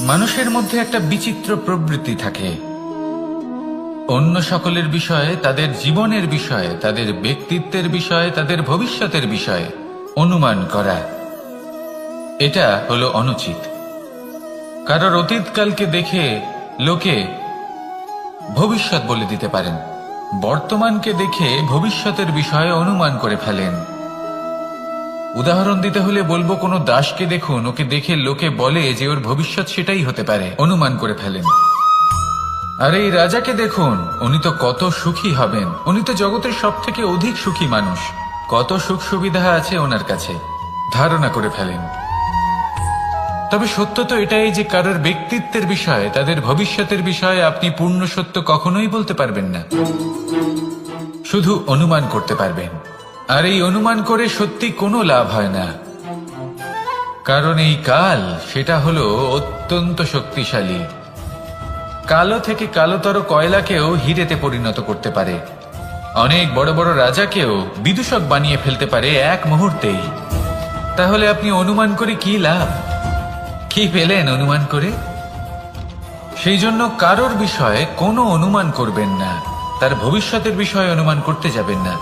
মানুষের মধ্যে একটা বিচিত্র প্রবৃত্তি থাকে, অন্য সকলের বিষয়ে, তাদের জীবনের বিষয়ে, তাদের ব্যক্তিত্বের বিষয়ে, তাদের ভবিষ্যতের বিষয়ে অনুমান করা। এটা হলো অনুচিত। কারোর অতীতকালকে দেখে লোকে ভবিষ্যৎ বলে দিতে পারেন, বর্তমানকে দেখে ভবিষ্যতের বিষয়ে অনুমান করে ফেলেন। উদাহরণ দিতে হলে বলবো, কোনো দাসকে দেখুন, ওকে দেখে লোকে বলে যে ওর ভবিষ্যৎ সেটাই হতে পারে, অনুমান করে ফেলেন। আর এই রাজাকে দেখুন, উনি তো কত সুখী হবেন, উনি তো জগতের সব থেকে অধিক সুখী মানুষ, কত সুখ সুবিধা আছে ওনার কাছে, ধারণা করে ফেলেন। তবে সত্য তো এটাই যে কারোর ব্যক্তিত্বের বিষয়ে, তাদের ভবিষ্যতের বিষয়ে আপনি পূর্ণ সত্য কখনোই বলতে পারবেন না, শুধু অনুমান করতে পারবেন। আর এই অনুমান করে সত্যি কোনো লাভ হয় না, কারণ এই কাল সেটা হলো অত্যন্ত শক্তিশালী। কালো থেকে কালোতর কয়লাকেও হিরেতে পরিণত করতে পারে, অনেক বড় বড় রাজাকেও বিদূষক বানিয়ে ফেলতে পারে এক মুহূর্তেই। তাহলে আপনি অনুমান করে কি লাভ? কি পেলেন অনুমান করে? সেই জন্য কারোর বিষয়ে কোনো অনুমান করবেন না, তার ভবিষ্যতের বিষয়ে অনুমান করতে যাবেন না,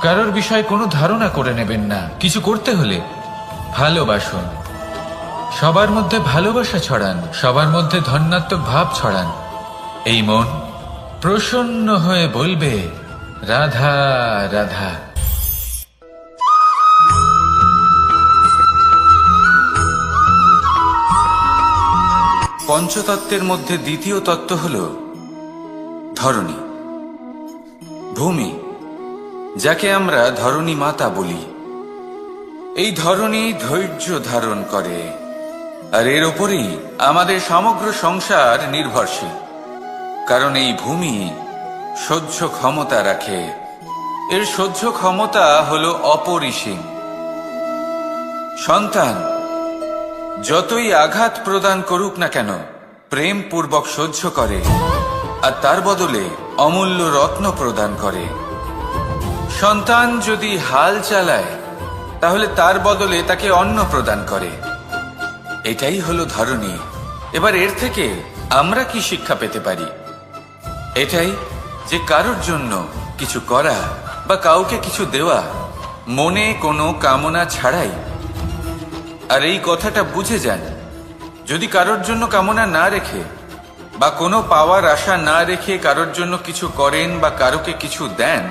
কারোর বিষয়ে কোনো ধারণা করে নেবেন না। কিছু করতে হলে ভালোবাসুন, সবার মধ্যে ভালোবাসা ছড়ান, সবার মধ্যে ধন্যাত্মক ভাব ছড়ান। এই মন প্রসন্ন হয়ে বলবে, রাধা রাধা। পঞ্চতত্ত্বের মধ্যে দ্বিতীয় তত্ত্ব হল ধরণী, ভূমি, যাকে আমরা ধরণী মাতা বলি। এই ধরণী ধৈর্য ধারণ করে, আর এর ওপরেই আমাদের সমগ্র সংসার নির্ভরশীল। কারণ এই ভূমি সহ্য ক্ষমতা রাখে, এর সহ্য ক্ষমতা হলো অপরিসীম। সন্তান যতই আঘাত প্রদান করুক না কেন, প্রেম পূর্বক সহ্য করে, আর তার বদলে অমূল্য রত্ন প্রদান করে। সন্তান যদি হাল চালায়, তাহলে তার বদলে তাকে অন্ন প্রদান করে। এটাই হলো ধরণী। এবার এর থেকে আমরা কি শিক্ষা পেতে পারি? এটাই যে কারোর জন্য কিছু করা বা কাউকে কিছু দেওয়া মনে কোনো কামনা ছাড়াই। আর এই কথাটা বুঝে যান, যদি কারোর জন্য কামনা না রেখে বা কোনো পাওয়ার আশা না রেখে কারোর জন্য কিছু করেন বা কারোকে কিছু দেন,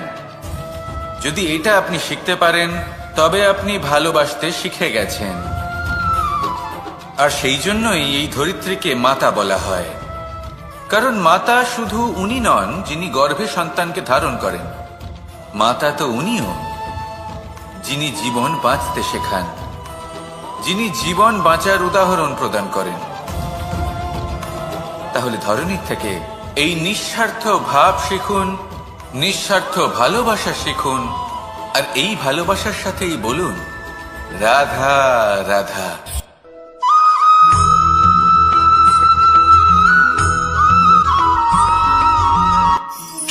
যদি এটা আপনি শিখতে পারেন, তবে আপনি ভালোবাসতে শিখে গেছেন। আর সেই জন্যই এই ধরিত্রীকে মাতা বলা হয়। কারণ মাতা শুধু উনি নন যিনি গর্ভে সন্তানকে ধারণ করেন, মাতা তো উনিও যিনি জীবন বাঁচতে শেখান, যিনি জীবন বাঁচার উদাহরণ প্রদান করেন। তাহলে ধরণীর থেকে এই নিঃস্বার্থ ভাব শিখুন, নিঃস্বার্থ ভালোবাসা শিখুন, আর এই ভালোবাসার সাথেই বলুন, রাধা রাধা।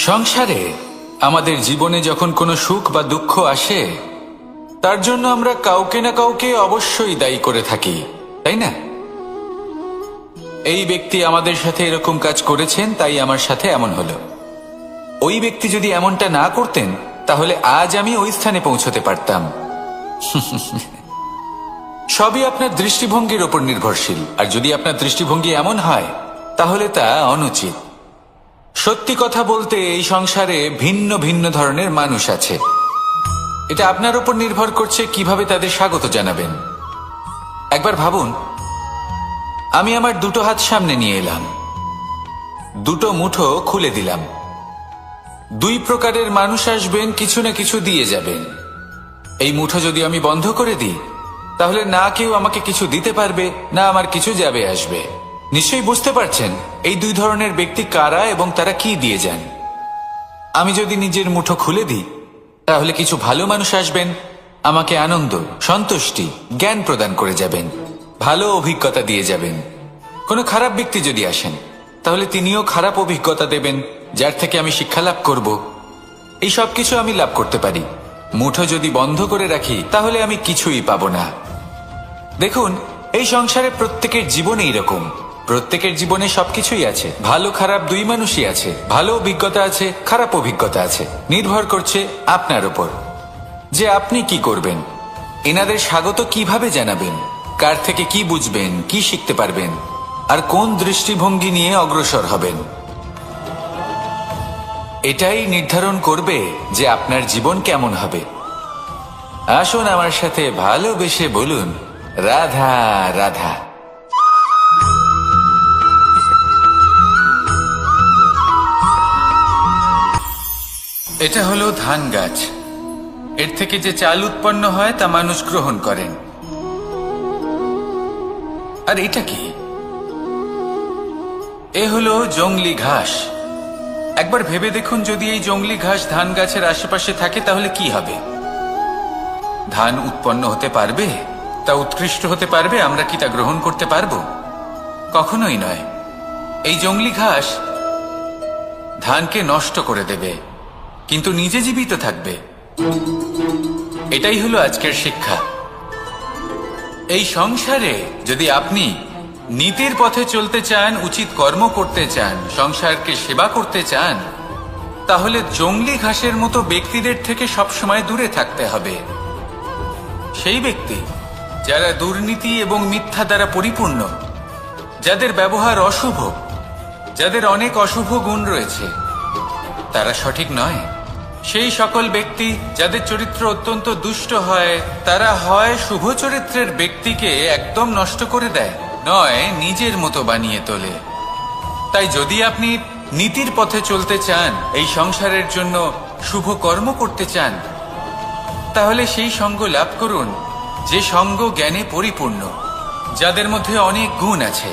সংসারে আমাদের জীবনে যখন কোনো সুখ বা দুঃখ আসে, তার জন্য আমরা কাউকে না কাউকে অবশ্যই দায়ী করে থাকি, তাই না? এই ব্যক্তি আমাদের সাথে এরকম কাজ করেছেন, তাই আমার সাথে এমন হলো। ওই ব্যক্তি যদি এমনটা না করতেন, তাহলে আজ আমি ওই স্থানে পৌঁছতে পারতাম। সবই আপনার দৃষ্টিভঙ্গির ওপর নির্ভরশীল। আর যদি আপনার দৃষ্টিভঙ্গি এমন হয়, তাহলে তা অনুচিত। সত্যি কথা বলতে, এই সংসারে ভিন্ন ভিন্ন ধরনের মানুষ আছে। এটা আপনার উপর নির্ভর করছে কিভাবে তাদের স্বাগত জানাবেন। একবার ভাবুন, আমি আমার দুটো হাত সামনে নিয়ে এলাম, দুটো মুঠো খুলে দিলাম। দুই প্রকারের মানুষ আসবেন, কিছু না কিছু দিয়ে যাবেন। এই মুঠো যদি আমি বন্ধ করে দিই, তাহলে না কেউ আমাকে কিছু দিতে পারবে, না আমার কিছু যাবে আসবে। নিশ্চয়ই বুঝতে পারছেন এই দুই ধরনের ব্যক্তি কারা এবং তারা কি দিয়ে যান। আমি যদি নিজের মুঠো খুলে দিই, তাহলে কিছু ভালো মানুষ আসবেন, আমাকে আনন্দ, সন্তুষ্টি, জ্ঞান প্রদান করে যাবেন, ভালো অভিজ্ঞতা দিয়ে যাবেন। কোনো খারাপ ব্যক্তি যদি আসেন, তাহলে তিনিও খারাপ অভিজ্ঞতা দেবেন, যার থেকে আমি শিক্ষা লাভ করব। এই সব কিছু আমি লাভ করতে পারি। মুঠো যদি বন্ধ করে রাখি তাহলে আমি কিছুই পাবো না। দেখুন, এই সংসারে প্রত্যেকের জীবন এইরকম। প্রত্যেকের জীবনে সবকিছুই আছে, ভালো খারাপ দুই মানুষই আছে, ভালো অভিজ্ঞতা আছে, খারাপ অভিজ্ঞতা আছে। নির্ভর করছে আপনার উপর যে আপনি কি করবেন, এনাদের স্বাগত কিভাবে জানাবেন, কার থেকে কি বুঝবেন, কি শিখতে পারবেন, আর কোন দৃষ্টিভঙ্গি নিয়ে অগ্রসর হবেন। এটাই নির্ধারণ করবে যে আপনার জীবন কেমন হবে। আসুন আমার সাথে ভালোবেসে বলুন, রাধা রাধা। এটা হলো ধান গাছ। এর থেকে যে চাল উৎপন্ন হয় তা মানুষ গ্রহণ করেন। আর এটা কি? এ হলো জংলি ঘাস। একবার ভেবে দেখুন, যদি এই জংলি ঘাস ধান গাছের আশেপাশে থাকে তাহলে কি হবে? ধান উৎপন্ন হতে পারবে? তা উৎকৃষ্ট হতে পারবে? আমরা কি তা গ্রহণ করতে পারবো? কখনোই নয়। এই জংলি ঘাস ধানকে নষ্ট করে দেবে, কিন্তু নিজে জীবিত থাকবে। এটাই হলো আজকের শিক্ষা। এই সংসারে যদি আপনি নীতির পথে চলতে চান, উচিত কর্ম করতে চান, সংসারকে সেবা করতে চান, তাহলে জংলি ঘাসের মতো ব্যক্তিদের থেকে সবসময় দূরে থাকতে হবে। সেই ব্যক্তি যারা দুর্নীতি এবং মিথ্যা দ্বারা পরিপূর্ণ, যাদের ব্যবহার অশুভ, যাদের অনেক অশুভ গুণ রয়েছে, তারা সঠিক নয়। সেই সকল ব্যক্তি যাদের চরিত্র অত্যন্ত দুষ্ট হয়, তারা হয় শুভ চরিত্রের ব্যক্তিকে একদম নষ্ট করে দেয়, নয় নিজের মতো বানিয়ে তোলে। তাই যদি আপনি নীতির পথে চলতে চান, এই সংসারের জন্য শুভ কর্ম করতে চান, তাহলে সেই সঙ্গ লাভ করুন যে সঙ্গ জ্ঞানে পরিপূর্ণ, যাদের মধ্যে অনেক গুণ আছে,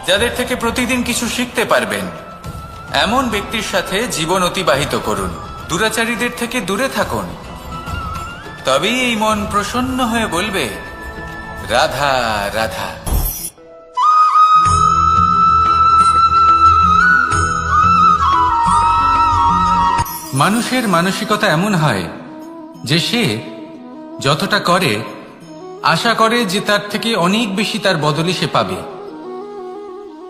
যাদের থেকে প্রতিদিন কিছু শিখতে পারবেন। এমন ব্যক্তির সাথে জীবন অতিবাহিত করুন। দুরাচারীদের থেকে দূরে থাকুন। তবেই এই মন প্রসন্ন হয়ে বলবে, রাধা রাধা। মানুষের মানসিকতা এমন হয় যে সে যতটা করে আশা করে যে তার থেকে অনেক বেশি তার বদলে সে পাবে।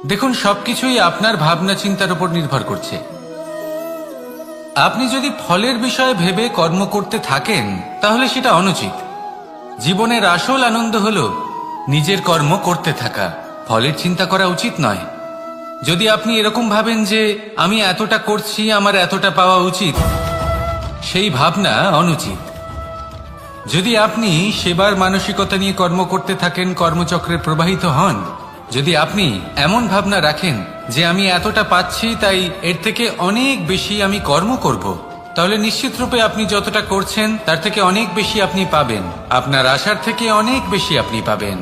দেখুন, সবকিছুই আপনার ভাবনা চিন্তার উপর নির্ভর করছে। আপনি যদি ফলের বিষয়ে ভেবে কর্ম করতে থাকেন তাহলে সেটা অনুচিত। জীবনের আসল আনন্দ হলো নিজের কর্ম করতে থাকা, ফলের চিন্তা করা উচিত নয়। যদি আপনি এরকম ভাবেন যে আমি এতটা করছি, আমার এতটা পাওয়া উচিত, সেই ভাবনা অনুচিত। যদি আপনি সেবার মানসিকতা নিয়ে কর্ম করতে থাকেন, কর্মচক্রে প্রবাহিত হন, যদি আপনি এমন ভাবনা রাখেন যে আমি এতটা পাচ্ছি তাই এর থেকে অনেক বেশি আমি কর্ম করব, তাহলে নিশ্চিত রূপে আপনি যতটা করছেন তার থেকে অনেক বেশি আপনি পাবেন। আপনার আশার থেকে অনেক বেশি আপনি পাবেন।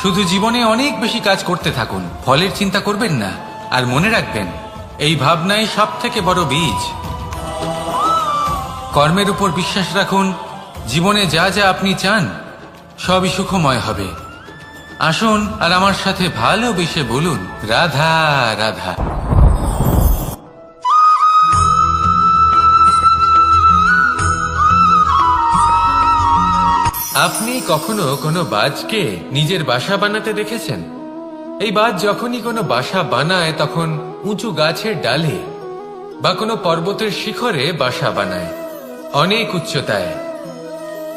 শুধু জীবনে অনেক বেশি কাজ করতে থাকুন, ফলের চিন্তা করবেন না। আর মনে রাখবেন, এই ভাবনাই সব থেকে বড় বীজ। কর্মের উপর বিশ্বাস রাখুন। জীবনে যা যা আপনি চান সবই সুখময় হবে। আসুন আর আমার সাথে ভালোবেসে বলুন, রাধা রাধা। আপনি কখনো কোনো বাজকে নিজের বাসা বানাতে দেখেছেন? এই বাজ যখনই কোনো বাসা বানায় তখন উঁচু গাছের ডালে বা কোনো পর্বতের শিখরে বাসা বানায়, অনেক উচ্চতায়।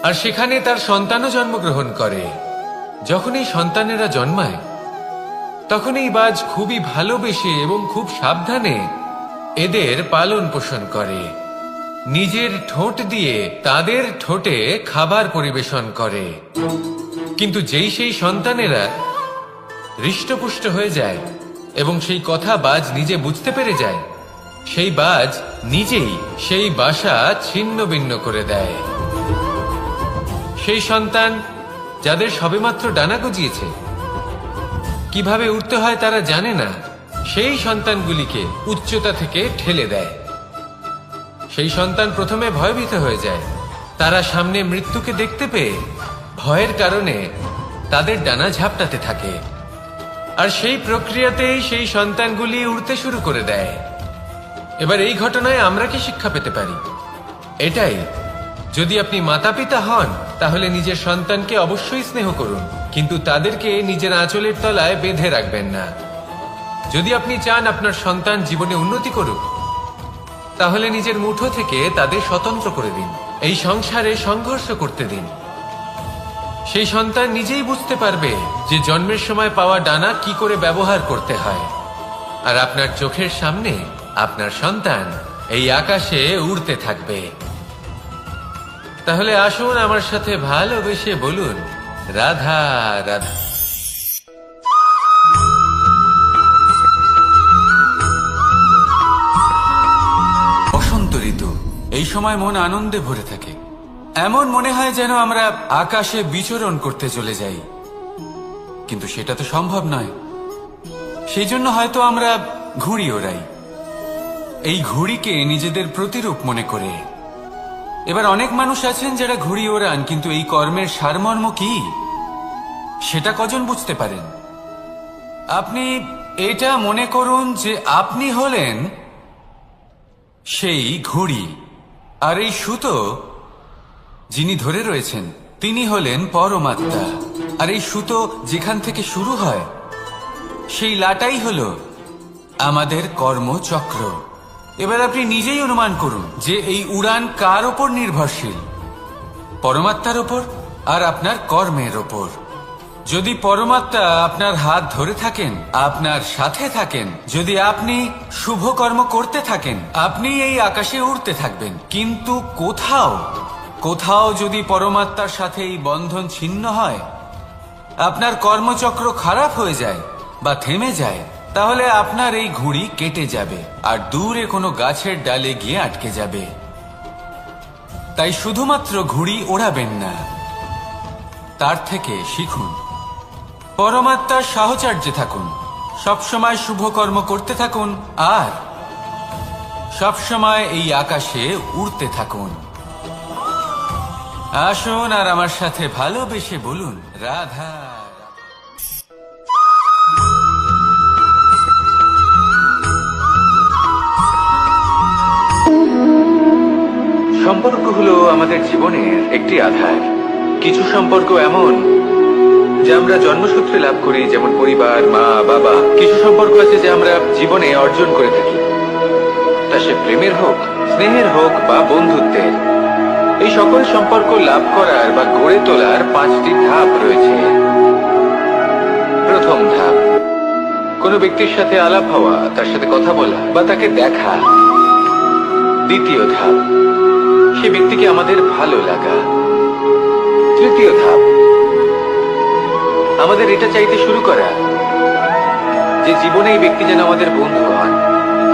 আর সেখানে তার সন্তানও জন্মগ্রহণ করে। যখন এই সন্তানেরা জন্মায় তখন এই বাজ খুবই ভালোবেসে এবং খুব সাবধানে এদের পালন পোষণ করে। নিজের ঠোঁট দিয়ে তাদের ঠোঁটে খাবার পরিবেশন করে। কিন্তু যেই সেই সন্তানেরা হৃষ্টপুষ্ট হয়ে যায় এবং সেই কথা বাজ নিজে বুঝতে পেরে যায়, সেই বাজ নিজেই সেই বাসা ছিন্ন ভিন্ন করে দেয়। সেই সন্তান যাদের সবেমাত্র ডানা গজিয়েছে, কিভাবে উঠতে হয় তারা জানে না, সেই সন্তানগুলিকে উচ্চতা থেকে ঠেলে দেয়। সেই সন্তান প্রথমে ভয়ভীত হয়ে যায়। তারা সামনে মৃত্যুকে দেখতে পেয়ে ভয়ের কারণে তাদের ডানা ঝাপটাতে থাকে। আর সেই প্রক্রিয়াতেই সেই সন্তানগুলি উড়তে শুরু করে দেয়। এবার এই ঘটনায় আমরা কি শিক্ষা পেতে পারি? এটাই। যদি আপনি মাতা পিতা হন তাহলে নিজের সন্তানকে অবশ্যই স্নেহ করুন, কিন্তু তাদেরকে নিজের আঁচলের তলায় বেঁধে রাখবেন না। যদি আপনি চান আপনার সন্তান জীবনে উন্নতি করুক, তাহলে নিজের মুঠো থেকে তাদের স্বতন্ত্র করে দিন। এই সংসারে সংঘর্ষ করতে দিন। সেই সন্তান নিজেই বুঝতে পারবে যে জন্মের সময় পাওয়া ডানা কি করে ব্যবহার করতে হয়। আর আপনার চোখের সামনে আপনার সন্তান এই আকাশে উড়তে থাকবে। তাহলে আসুন আমার সাথে ভালোবেসে বলুন, রাধা রাধা। বসন্ত ঋতু, এই সময় মন আনন্দে ভরে থাকে। এমন মনে হয় যেন আমরা আকাশে বিচরণ করতে চলে যাই, কিন্তু সেটা তো সম্ভব নয়। সেই জন্য হয়তো আমরা ঘুড়ি ওড়াই, এই ঘুড়িকে নিজেদের প্রতিরূপ মনে করে। এবার অনেক মানুষ আছেন যারা ঘুড়ি ওড়ান, কিন্তু এই কর্মের সারমর্ম কি সেটা কজন বুঝতে পারেন? আপনি এটা মনে করুন যে আপনি হলেন সেই ঘুড়ি, আর এই সুতো যিনি ধরে রয়েছেন তিনি হলেন পরমাত্মা। আর এই সুতো যেখান থেকে শুরু হয় সেই লাটাই হলো আমাদের কর্মচক্র। এবার আপনি নিজেই অনুমান করুন যে এই উড়ান কার ওপর নির্ভরশীল, পরমাত্মার ওপর আর আপনার কর্মের ওপর। যদি পরমাত্মা আপনার হাত ধরে থাকেন, আপনার সাথে থাকেন, যদি আপনি শুভ কর্ম করতে থাকেন, আপনি এই আকাশে উড়তে থাকবেন। কিন্তু কোথাও কোথাও যদি পরমাত্মার সাথে এই বন্ধন ছিন্ন হয়, আপনার কর্মচক্র খারাপ হয়ে যায় বা থেমে যায়, তাহলে আপনার এই ঘুড়ি কেটে যাবে আর দূরে কোনো গাছের ডালে গিয়ে আটকে যাবে। তাই শুধুমাত্র ঘুড়ি ওড়াবেন না, তার থেকে শিখুন, পরমাত্মার সাহচর্যে থাকুন, সবসময় শুভ কর্ম করতে থাকুন আর সবসময় এই আকাশে উড়তে থাকুন। আসুন আর আমার সাথে ভালোবেসে বলুন, রাধা। সম্পর্ক হলো আমাদের জীবনের একটি আধার। কিছু সম্পর্ক এমন যা আমরা জন্মসূত্রে লাভ করি, যেমন পরিবার, মা, বাবা। কিছু সম্পর্ক আছে যে আমরা জীবনে অর্জন করে থাকি, তা সে প্রেমের হোক, স্নেহের হোক বা বন্ধুত্বের। এই সকল সম্পর্ক লাভ করার বা গড়ে তোলার 5টি ধাপ রয়েছে। প্রথম ধাপ, কোনো ব্যক্তির সাথে আলাপ হওয়া, তার সাথে কথা বলা বা তাকে দেখা। দ্বিতীয় ধাপ, সে ব্যক্তিকে আমাদের ভালো লাগা। তৃতীয় ধাপ, আমাদের এটা চাইতে শুরু করা যে জীবনে এই ব্যক্তি যেন আমাদের বন্ধু হন,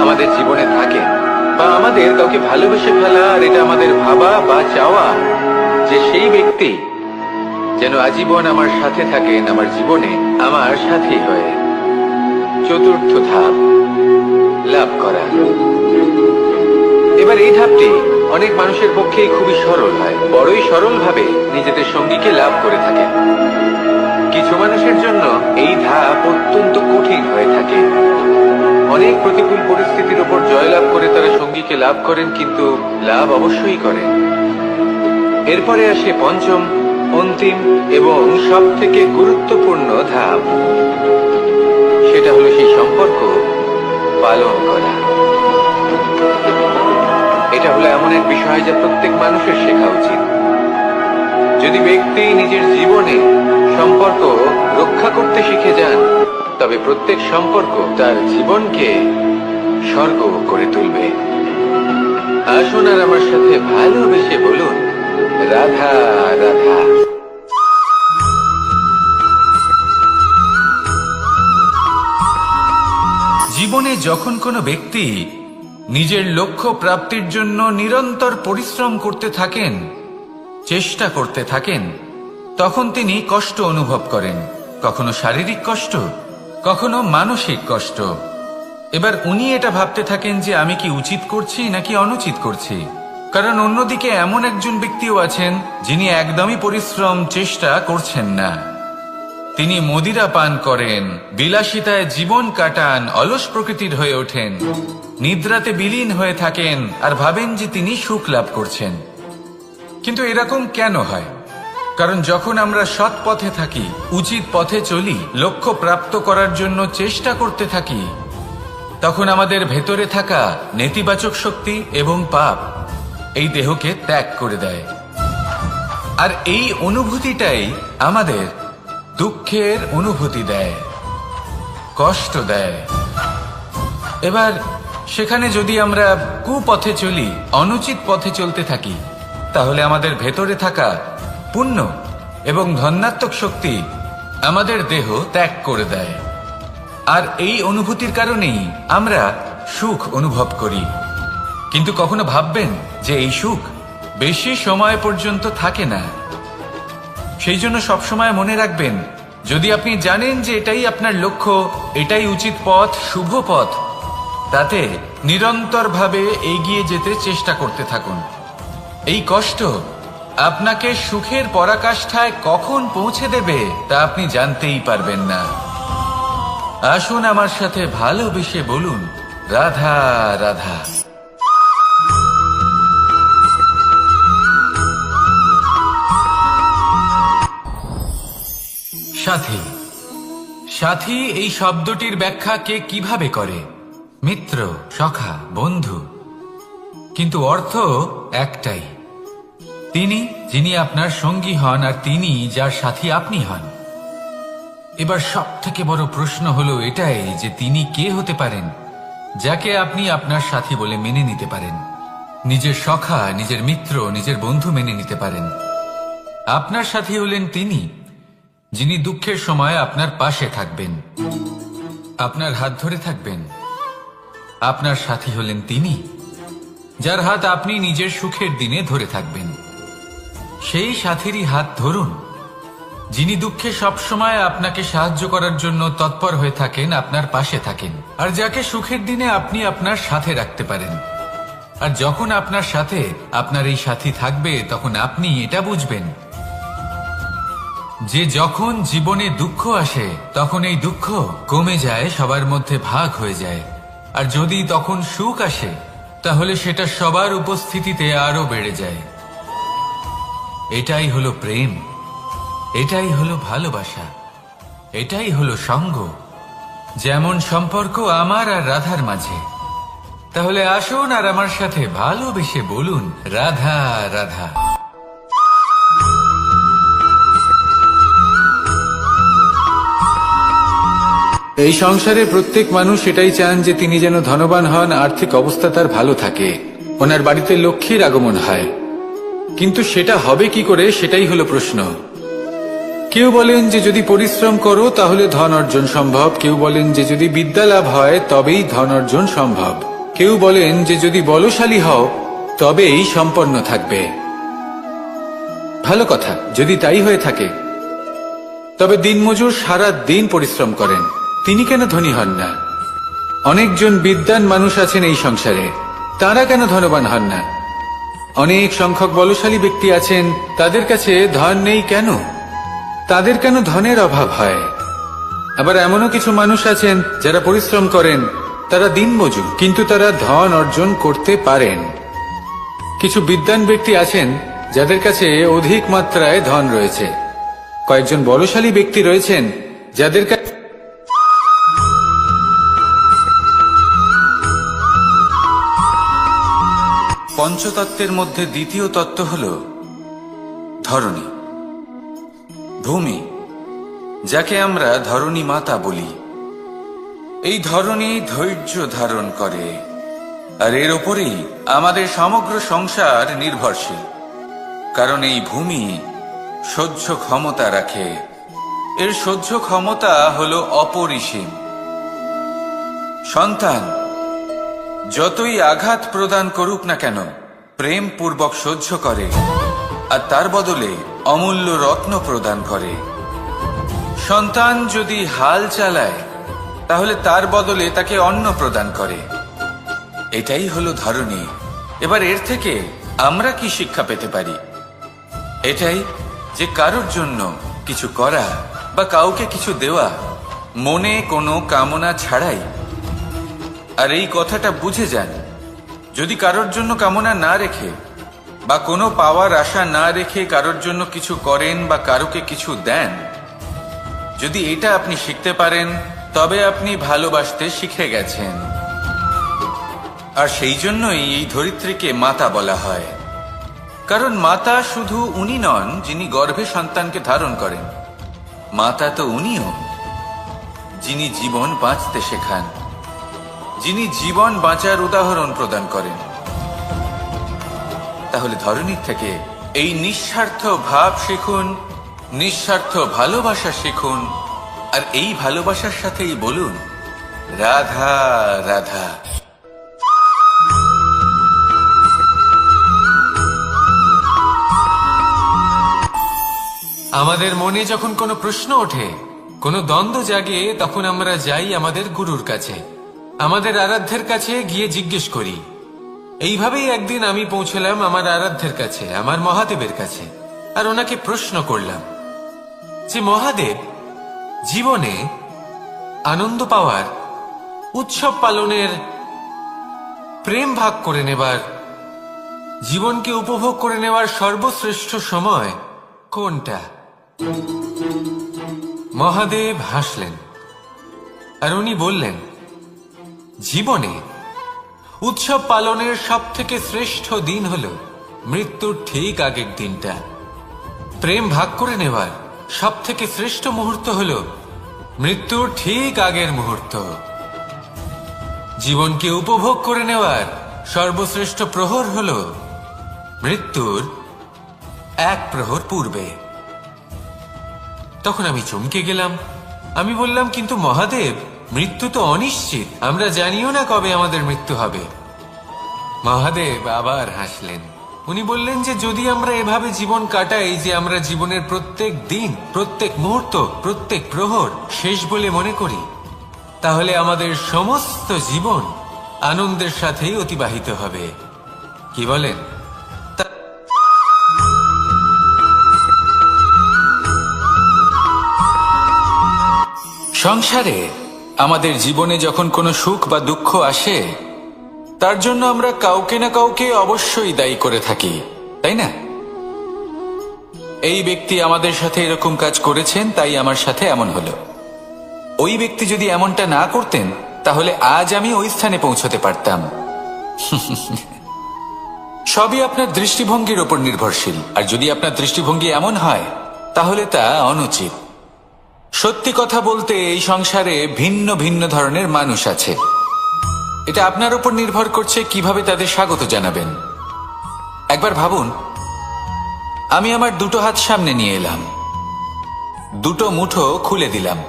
আমাদের জীবনে থাকে, বা আমাদের কাউকে ভালোবেসে ফেলা। আর এটা আমাদের ভাবা বা চাওয়া যে সেই ব্যক্তি যেন আজীবন আমার সাথে থাকেন, আমার জীবনে আমার সাথী হয়ে। চতুর্থ ধাপ, লাভ করা। এবার এই ধাপটি অনেক মানুষের পক্ষেই খুবই সরল হয়, বড়ই সরল ভাবে নিজেদের সঙ্গীকে লাভ করে থাকেন। কিছু মানুষের জন্য এই ধাপ অত্যন্ত কঠিন হয়ে থাকে। অনেক প্রতিকূল পরিস্থিতির উপর জয়লাভ করে তারা সঙ্গীকে লাভ করেন, কিন্তু লাভ অবশ্যই করেন। এরপরে আসে পঞ্চম, অন্তিম এবং সব থেকে গুরুত্বপূর্ণ ধাপ। সেটা হলো সেই সম্পর্ক পালন করা। এটা হলো এমন এক বিষয় যা প্রত্যেক মানুষের শেখা উচিত। যদি ব্যক্তি নিজের জীবনে সম্পর্ক রক্ষা করতে শিখে যান, তবে প্রত্যেক সম্পর্ক তার জীবনকে স্বর্গ করে তুলবে। আসুন আর আমার সাথে ভালোবেসে বলুন, রাধা রাধা। জীবনে যখন কোনো ব্যক্তি নিজের লক্ষ্য প্রাপ্তির জন্য নিরন্তর পরিশ্রম করতে থাকেন, চেষ্টা করতে থাকেন, তখন তিনি কষ্ট অনুভব করেন, কখনো শারীরিক কষ্ট, কখনো মানসিক কষ্ট। এবার উনি এটা ভাবতে থাকেন যে আমি কি উচিত করছি নাকি অনুচিত করছি। কারণ অন্যদিকে এমন একজন ব্যক্তিও আছেন যিনি একদমই পরিশ্রম চেষ্টা করছেন না। তিনি মদিরা পান করেন, বিলাসিতায় জীবন কাটান, অলস প্রকৃতির হয়ে ওঠেন, নিদ্রাতে বিলীন হয়ে থাকেন আর ভাবেন যে তিনি সুখ লাভ করছেন। কিন্তু এরকম কেন হয়? কারণ যখন আমরা সৎ পথে থাকি, উচিত পথে চলি, লক্ষ্য প্রাপ্ত করার জন্য চেষ্টা করতে থাকি, তখন আমাদের ভেতরে থাকা নেতিবাচক শক্তি এবং পাপ এই দেহকে ত্যাগ করে দেয়। আর এই অনুভূতিটাই আমাদের দুঃখের অনুভূতি দেয়, কষ্ট দেয়। এবার সেখানে যদি আমরা কুপথে চলি, অনুচিত পথে চলতে থাকি, তাহলে আমাদের ভেতরে থাকা পুণ্য এবং ধনাত্মক শক্তি আমাদের দেহ ত্যাগ করে দেয়। আর এই অনুভূতির কারণেই আমরা সুখ অনুভব করি। কিন্তু কখনো ভাববেন যে এই সুখ বেশি সময় পর্যন্ত থাকে না। সেই জন্য সবসময় মনে রাখবেন, যদি আপনি জানেন যে এটাই আপনার লক্ষ্য, এটাই উচিত পথ, শুভ পথ, তাতে নিরন্তরভাবে এগিয়ে যেতে চেষ্টা করতে থাকুন। এই কষ্ট আপনাকে সুখের পরাকাষ্ঠায় কখন পৌঁছে দেবে তা আপনি জানতেই পারবেন না। আসুন আমার সাথে ভালোবেসে বলুন, রাধা রাধা। সাথী। সাথী এই শব্দটির ব্যাখ্যা কে কিভাবে করে? মিত্র, সখা, বন্ধু। কিন্তু অর্থ একটাই, তিনি যিনি আপনার সঙ্গী হন আর তিনি যার সাথী আপনি হন। এবার সব থেকে বড় প্রশ্ন হলো এটাই যে তিনি কে হতে পারেন যাকে আপনি আপনার সাথী বলে মেনে নিতে পারেন, নিজের সখা, নিজের মিত্র, নিজের বন্ধু মেনে নিতে পারেন। আপনার সাথী হলেন তিনি যিনি দুঃখের সময় আপনার পাশে থাকবেন, আপনার হাত ধরে থাকবেন। আপনার সাথী হলেন তিনি যার হাত আপনি নিজের সুখের দিনে ধরে থাকবেন। সেই সাথীরই হাত ধরুন যিনি দুঃখে সবসময় আপনাকে সাহায্য করার জন্য তৎপর হয়ে থাকেন, আপনার পাশে থাকেন, আর যাকে সুখের দিনে আপনি আপনার সাথে রাখতে পারেন। আর যখন আপনার সাথে আপনার এই সাথী থাকবে, তখন আপনি এটা বুঝবেন যে যখন জীবনে দুঃখ আসে, তখন এই দুঃখ কমে যায়, সবার মধ্যে ভাগ হয়ে যায়। আর যদি তখন সুখ আসে, তাহলে সেটা সবার উপস্থিতিতে আরো বেড়ে যায়। এটাই হলো প্রেম, এটাই হলো ভালোবাসা, এটাই হলো সঙ্গ। যেমন সম্পর্ক আমার আর রাধার মাঝে। তাহলে আসুন আর আমার সাথে ভালোবেসে বলুন, রাধা রাধা। এই সংসারে প্রত্যেক মানুষ এটাই চান যে তিনি যেন ধনবান হন, আর্থিক অবস্থা তার ভালো থাকে, ওনার বাড়িতে লক্ষ্মীর আগমন হয়। কিন্তু সেটা হবে কি করে, সেটাই হলো প্রশ্ন। কেউ বলেন যে যদি পরিশ্রম করো তাহলে ধন অর্জন সম্ভব, কেউ বলেন যে যদি বিদ্যা লাভ হয় তবেই ধন অর্জন সম্ভব, কেউ বলেন যে যদি বলশালী হও তবেই সম্পন্ন থাকবে। ভালো কথা, যদি তাই হয়ে থাকে, তবে দিনমজুর সারা দিন পরিশ্রম করেন, তিনি কেন ধনী হন না? অনেকজন বিদ্বান মানুষ আছেন এই সংসারে, তারা কেন ধনবান হন না? অনেক সংখ্যক বলশালী ব্যক্তি আছেন, তাদের কাছে ধন নেই কেন? তাদের কেন ধনের অভাব হয়? আবার এমনও কিছু মানুষ আছেন যারা পরিশ্রম করেন, তারা দিনমজুর, কিন্তু তারা ধন অর্জন করতে পারেন। কিছু বিদ্বান ব্যক্তি আছেন যাদের কাছে অধিক মাত্রায় ধন রয়েছে। কয়েকজন বলশালী ব্যক্তি রয়েছেন যাদের কাছে পঞ্চতত্ত্বের মধ্যে দ্বিতীয় তত্ত্ব হল ধরণী, ভূমি, যাকে আমরা ধরণী মাতা বলি। এই ধরণী ধৈর্য ধারণ করে, আর এর ওপরেই আমাদের সমগ্র সংসার নির্ভরশীল। কারণ এই ভূমি সহ্য ক্ষমতা রাখে, এর সহ্য ক্ষমতা হলো অপরিসীম। সন্তান যতই আঘাত প্রদান করুক না কেন, প্রেম পূর্বক সহ্য করে, আর তার বদলে অমূল্য রত্ন প্রদান করে। সন্তান যদি হাল চালায়, তাহলে তার বদলে তাকে অন্ন প্রদান করে। এটাই হলো ধরণী। এবার এর থেকে আমরা কি শিক্ষা পেতে পারি? এটাই যে কারোর জন্য কিছু করা বা কাউকে কিছু দেওয়া মনে কোনো কামনা ছাড়াই। আর এই কথাটা বুঝে যান, যদি কারোর জন্য কামনা না রেখে বা কোনো পাওয়ার আশা না রেখে কারোর জন্য কিছু করেন বা কারোকে কিছু দেন, যদি এটা আপনি শিখতে পারেন তবে আপনি ভালোবাসতে শিখে গেছেন। আর সেই জন্যই এই ধরিত্রীকে মাতা বলা হয়, কারণ মাতা শুধু উনি নন যিনি গর্ভে সন্তানকে ধারণ করেন, মাতা তো উনিও যিনি জীবন বাঁচতে শেখান, যিনি জীবন বাঁচার উদাহরণ প্রদান করেন। তাহলে ধরনীর থেকে এই নিঃস্বার্থ ভাব শিখুন, নিঃস্বার্থ ভালোবাসা শিখুন, আর এই ভালোবাসার সাথেই বলুন রাধা রাধা। আমাদের মনে যখন কোনো প্রশ্ন ওঠে, কোনো দ্বন্দ্ব জাগে, তখন আমরা যাই আমাদের গুরুর কাছে, আমাদের আরাধ্যের কাছে গিয়ে জিজ্ঞেস করি। এইভাবেই একদিন আমি পৌঁছলাম আমার আরাধ্যের কাছে, আমার মহাদেবের কাছে, আর ওনাকে প্রশ্ন করলাম যে মহাদেব, জীবনে আনন্দ পাওয়ার, উৎসব পালনের, প্রেম ভাগ করে নেবার, জীবনকে উপভোগ করে নেওয়ার সর্বশ্রেষ্ঠ সময় কোনটা? মহাদেব হাসলেন আর উনি বললেন, জীবনে উৎসব পালনের সব থেকে শ্রেষ্ঠ দিন হল মৃত্যুর ঠিক আগের দিনটা। প্রেম ভাগ করে নেওয়ার সব থেকে শ্রেষ্ঠ মুহূর্ত হল মৃত্যুর ঠিক আগের মুহূর্ত। জীবনকে উপভোগ করে নেওয়ার সর্বশ্রেষ্ঠ প্রহর হল মৃত্যুর এক প্রহর পূর্বে। তখন আমি চমকে গেলাম। আমি বললাম, কিন্তু মহাদেব, মৃত্যু তো অনিশ্চিত, আমরা জানিও না কবে আমাদের মৃত্যু হবে। মহাদেব আবার হাসলেন। উনি বললেন যে যদি আমরা এভাবে জীবন কাটাই যে আমরা জীবনের প্রত্যেক দিন, প্রত্যেক মুহূর্ত, প্রত্যেক প্রহর শেষ বলে মনে করি, তাহলে আমাদের সমস্ত জীবন আনন্দের সাথেই অতিবাহিত হবে। কি বলেন? সংসারে আমাদের জীবনে যখন কোনো সুখ বা দুঃখ আসে, তার জন্য আমরা কাউকে না কাউকে অবশ্যই দায়ী করে থাকি, তাই না? এই ব্যক্তি আমাদের সাথে এরকম কাজ করেছেন, তাই আমার সাথে এমন হলো। ওই ব্যক্তি যদি এমনটা না করতেন, তাহলে আজ আমি ওই স্থানে পৌঁছতে পারতাম। সবই আপনার দৃষ্টিভঙ্গির ওপর নির্ভরশীল, আর যদি আপনার দৃষ্টিভঙ্গি এমন হয়, তাহলে তা অনুচিত। সত্যি কথা বলতে, এই সংসারে ভিন্ন ভিন্ন ধরনের মানুষ আছে। এটা আপনার উপর নির্ভর করছে কিভাবে তাদের স্বাগত জানাবেন। একবার ভাবুন, আমি আমার দুটো হাত সামনে নিয়ে এলাম, দুটো মুঠো খুলে দিলাম।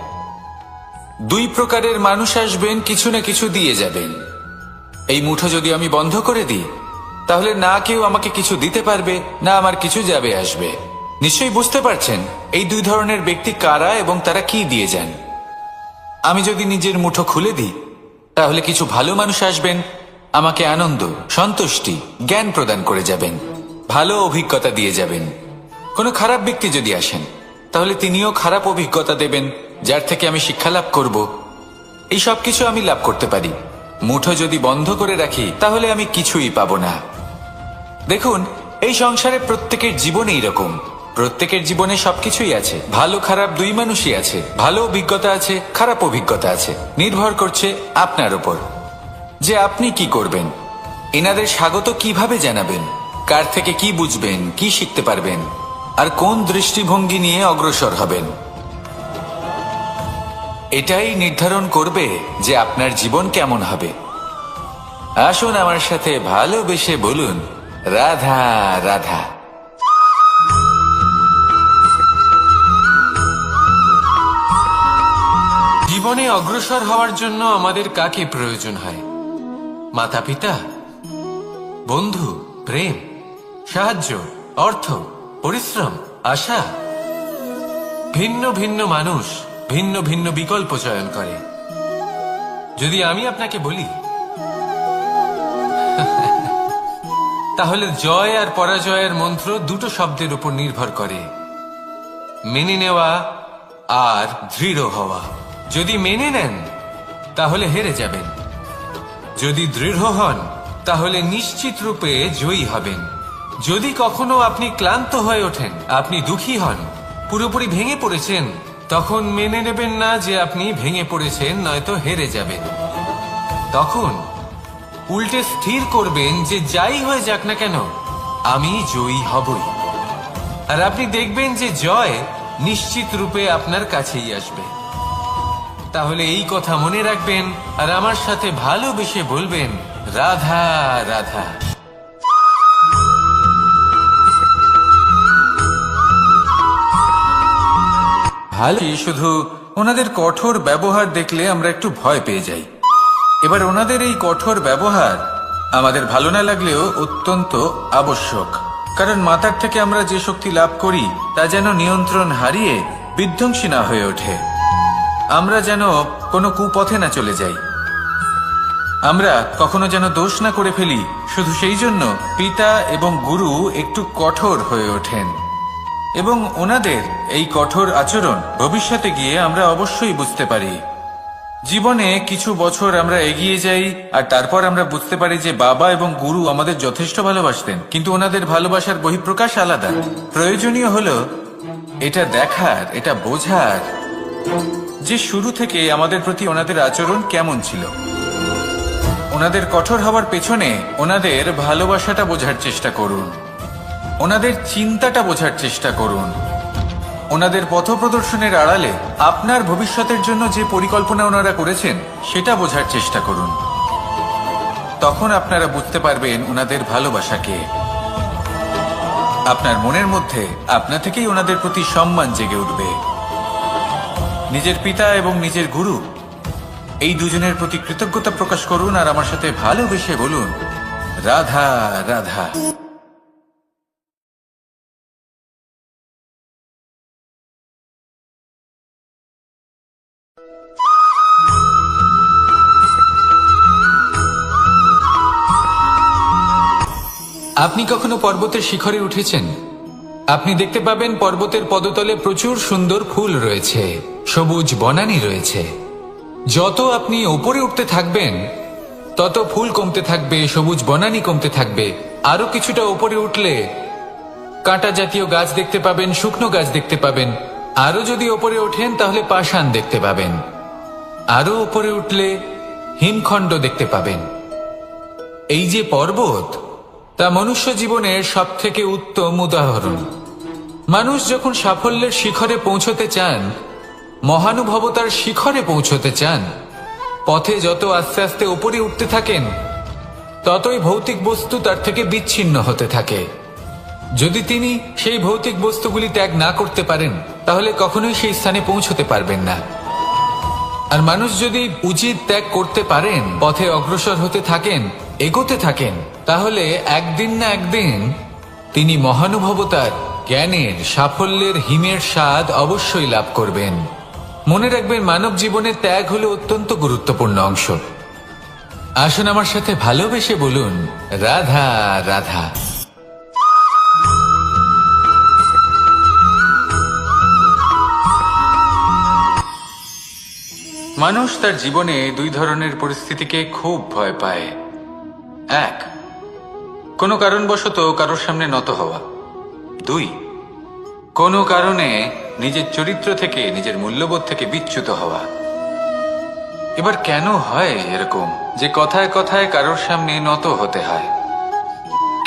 দুই প্রকারের মানুষ আসবেন, কিছু না কিছু দিয়ে যাবেন। এই মুঠো যদি আমি বন্ধ করে দিই, তাহলে না কেউ আমাকে কিছু দিতে পারবে, না আমার কিছু যাবে আসবে। নিশ্চয়ই বুঝতে পারছেন এই দুই ধরনের ব্যক্তি কারা এবং তারা কি দিয়ে যান। আমি যদি নিজের মুঠো খুলে দিই, তাহলে কিছু ভালো মানুষ আসবেন, আমাকে আনন্দ, সন্তুষ্টি, জ্ঞান প্রদান করে যাবেন, ভালো অভিজ্ঞতা দিয়ে যাবেন। কোনো খারাপ ব্যক্তি যদি আসেন, তাহলে তিনিও খারাপ অভিজ্ঞতা দেবেন, যার থেকে আমি শিক্ষা লাভ করব। এই সব কিছু আমি লাভ করতে পারি। মুঠো যদি বন্ধ করে রাখি, তাহলে আমি কিছুই পাবো না। দেখুন, এই সংসারে প্রত্যেকের জীবনে এইরকম, প্রত্যেকের জীবনে সবকিছুই আছে, ভালো খারাপ দুই মানুষই আছে, ভালো অভিজ্ঞতা আছে, খারাপ অভিজ্ঞতা আছে। নির্ভর করছে আপনার উপর যে আপনি কি করবেন, এনাদের স্বাগত কিভাবে জানাবেন, কার থেকে কি বুঝবেন, কি শিখতে পারবেন, আর কোন দৃষ্টিভঙ্গি নিয়ে অগ্রসর হবেন। এটাই নির্ধারণ করবে যে আপনার জীবন কেমন হবে। আসুন আমার সাথে ভালোবেসে বলুন রাধা রাধা। জীবনে অগ্রসর হওয়ার জন্য আমাদের কাকে প্রয়োজন হয়? মাতা পিতা, বন্ধু, প্রেম, সাহায্য, অর্থ, পরিশ্রম, আশা। ভিন্ন ভিন্ন মানুষ ভিন্ন ভিন্ন বিকল্প চয়ন করে। যদি আমি আপনাকে বলি, তাহলে জয় আর পরাজয়ের মন্ত্র দুটো শব্দের উপর নির্ভর করে, মেনে নেওয়া আর দৃঢ় হওয়া। যদি মেনে নেন তাহলে হেরে যাবেন, যদি দৃঢ় হন তাহলে নিশ্চিত রূপে জয়ী হবেন। যদি কখনো আপনি ক্লান্ত হয়ে ওঠেন, আপনি দুঃখী হন, পুরোপুরি ভেঙে পড়েছেন, তখন মেনে নেবেন না যে আপনি ভেঙে পড়েছেন, নয়তো হেরে যাবেন। তখন উল্টে স্থির করবেন যে যাই হয়ে যাক না কেন আমি জয়ী হবই। আর আপনি দেখবেন যে জয় নিশ্চিত রূপে আপনার কাছেই আসবে। তাহলে এই কথা মনে রাখবেন আর আমার সাথে ভালোবেসে বলবেন, রাধা রাধা। ভালো, শুধু ওনাদের কঠোর ব্যবহার দেখলে আমরা একটু ভয় পেয়ে যাই। এবার ওনাদের এই কঠোর ব্যবহার আমাদের ভালো না লাগলেও অত্যন্ত আবশ্যক, কারণ মাতার থেকে আমরা যে শক্তি লাভ করি তা যেন নিয়ন্ত্রণ হারিয়ে বিধ্বংসী না হয়ে ওঠে। আমরা যেন কোনো কুপথে না চলে যাই, আমরা কখনো যেন দোষ না করে ফেলি। শুধু সেই জন্য পিতা এবং গুরু একটু কঠোর হয়ে ওঠেন, এবং ওনাদের এই কঠোর আচরণ ভবিষ্যতে গিয়ে আমরা অবশ্যই বুঝতে পারি। জীবনে কিছু বছর আমরা এগিয়ে যাই আর তারপর আমরা বুঝতে পারি যে বাবা এবং গুরু আমাদের যথেষ্ট ভালোবাসতেন, কিন্তু ওনাদের ভালোবাসার বহিঃপ্রকাশ আলাদা। প্রয়োজনীয় হলো এটা দেখার, এটা বোঝার যে শুরু থেকে আমাদের প্রতি ওনাদের আচরণ কেমন ছিল। ওনাদের কঠোর হওয়ার পেছনে ওনাদের ভালোবাসাটা বোঝার চেষ্টা করুন, ওনাদের চিন্তাটা বোঝার চেষ্টা করুন, ওনাদের পথপ্রদর্শনের আড়ালে আপনার ভবিষ্যতের জন্য যে পরিকল্পনা ওনারা করেছেন সেটা বোঝার চেষ্টা করুন। তখন আপনারা বুঝতে পারবেন ওনাদের ভালোবাসাকে। আপনার মনের মধ্যে আপনা থেকেই ওনাদের প্রতি সম্মান জেগে উঠবে। নিজের পিতা এবং নিজের গুরু এই দুজনের প্রতি কৃতজ্ঞতা প্রকাশ করুন আর আমার সাথে ভালোবেসে বলুন, রাধা রাধা। আপনি কখনো পর্বতের শিখরে উঠেছেন? আপনি দেখতে পাবেন পর্বতের পদতলে প্রচুর সুন্দর ফুল রয়েছে, সবুজ বনানী রয়েছে। যত আপনি ওপরে উঠতে থাকবেন তত ফুল কমতে থাকবে, সবুজ বনানী কমতে থাকবে। আরো কিছুটা ওপরে উঠলে কাঁটা জাতীয় গাছ দেখতে পাবেন, শুকনো গাছ দেখতে পাবেন। আরো যদি ওপরে ওঠেন তাহলে পাষাণ দেখতে পাবেন। আরো ওপরে উঠলে হিমখণ্ড দেখতে পাবেন। এই যে পর্বত, তা মনুষ্য জীবনের সব থেকে উত্তম উদাহরণ। মানুষ যখন সাফল্যের শিখরে পৌঁছতে চান, মহানুভবতার শিখরে পৌঁছতে চান, পথে যত আস্তে আস্তে উপরে উঠতে থাকেন ততই ভৌতিক বস্তু তার থেকে বিচ্ছিন্ন হতে থাকে। যদি তিনি সেই ভৌতিক বস্তুগুলি ত্যাগ না করতে পারেন তাহলে কখনোই সেই স্থানে পৌঁছতে পারবেন না। আর মানুষ যদি উচিত ত্যাগ করতে পারেন, পথে অগ্রসর হতে থাকেন, এগোতে থাকেন, তাহলে একদিন না একদিন তিনি মহানুভবতার, জ্ঞানের, সাফল্যের হিমের স্বাদ অবশ্যই লাভ করবেন। মনে রাখবেন, মানব জীবনে ত্যাগ হলো অত্যন্ত গুরুত্বপূর্ণ অংশ। আসুন আমার সাথে ভালোবেসে বলুন, রাধা রাধা। মানুষ তার জীবনে দুই ধরনের পরিস্থিতিকে খুব ভয় পায়। এক, কোনো কারণবশত কারোর সামনে নত হওয়া। দুই, কোনো কারণে নিজের চরিত্র থেকে, নিজের মূল্যবোধ থেকে বিচ্যুত হওয়া। এবার কেন হয় এরকম যে কথায় কথায় কারোর সামনে নত হতে হয়?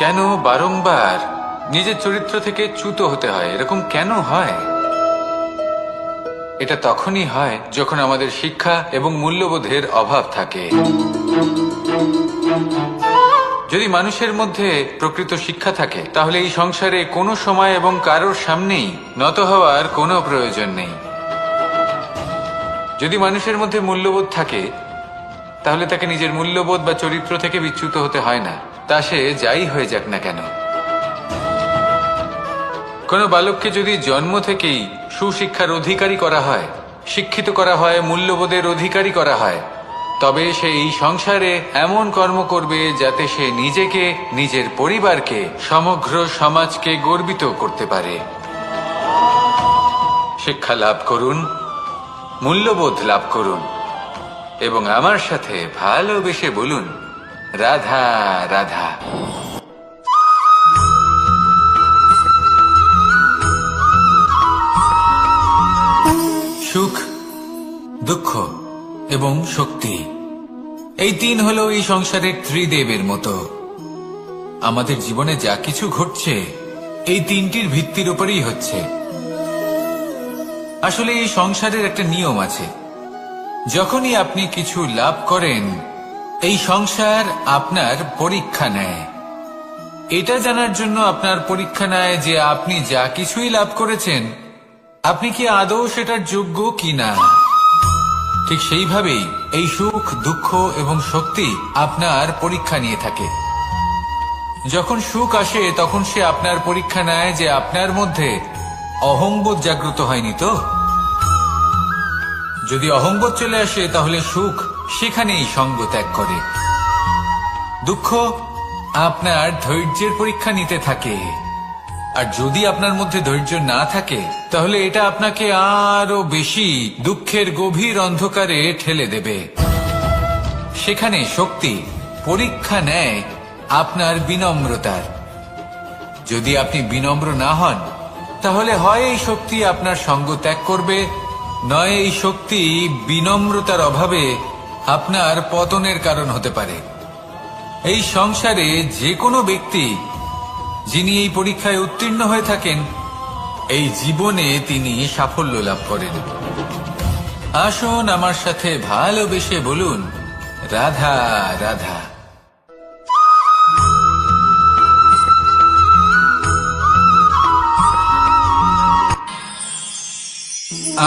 কেন বারংবার নিজের চরিত্র থেকে চ্যুত হতে হয়? এরকম কেন হয়? এটা তখনই হয় যখন আমাদের শিক্ষা এবং মূল্যবোধের অভাব থাকে। যদি মানুষের মধ্যে প্রকৃত শিক্ষা থাকে তাহলে এই সংসারে কোনো সময় এবং কারোর সামনেই নত হওয়ার কোনো প্রয়োজন নেই। যদি মানুষের মধ্যে মূল্যবোধ থাকে তাহলে তাকে নিজের মূল্যবোধ বা চরিত্র থেকে বিচ্যুত হতে হয় না, তা সে যাই হয়ে যাক না কেন। কোনো বালককে যদি জন্ম থেকেই সুশিক্ষার অধিকারী করা হয়, শিক্ষিত করা হয়, মূল্যবোধের অধিকারী করা হয়, তবে সে এই সংসারে এমন কর্ম করবে যাতে সে নিজেকে, নিজের পরিবারকে, সমগ্র সমাজকে গর্বিত করতে পারে। শিক্ষা লাভ করুন, মূল্যবোধ লাভ করুন এবং আমার সাথে ভালোবেসে বলুন, রাধা রাধা। সুখ, দুঃখ এবং শক্তি, এই তিন হলো এই সংসারের ত্রিদেবের মতো। আমাদের জীবনে যা কিছু ঘটছে এই তিনটির ভিত্তির উপরেই হচ্ছে। আসলে এই সংসারের একটা নিয়ম আছে, যখনই আপনি কিছু লাভ করেন এই সংসার আপনার পরীক্ষা নেয়। এটা জানার জন্য আপনার পরীক্ষা নেয় যে আপনি যা কিছুই লাভ করেছেন আপনি কি আদৌ সেটার যোগ্য কিনা। ঠিক সেইভাবেই এই সুখ, দুঃখ এবং শক্তি আপনার পরীক্ষা নিয়ে থাকে। যখন সুখ আসে তখন সে আপনার পরীক্ষা নেয় যে আপনার মধ্যে অহংবোধ জাগ্রত হয়নি তো। যদি অহংবোধ চলে আসে তাহলে সুখ সেখানেই সঙ্গ ত্যাগ করে। দুঃখ আপনার ধৈর্যের পরীক্ষা নিতে থাকে, আর যদি আপনার মধ্যে ধৈর্য না থাকে তাহলে এটা আপনাকে আরো বেশি দুঃখের গভীর অন্ধকারে ঠেলে দেবে। সেখানে শক্তি পরীক্ষা নেয় আপনার বিনম্রতার। যদি আপনি বিনম্র না হন তাহলে হয় এই শক্তি আপনার সঙ্গ ত্যাগ করবে, নয় এই শক্তি বিনম্রতার অভাবে আপনার পতনের কারণ হতে পারে। এই সংসারে যে কোনো ব্যক্তি যিনি এই পরীক্ষায় উত্তীর্ণ হয়ে থাকেন এই জীবনে তিনি সাফল্য লাভ করেন। আসুন আমার সাথে ভালোবেসে বলুন, রাধা রাধা।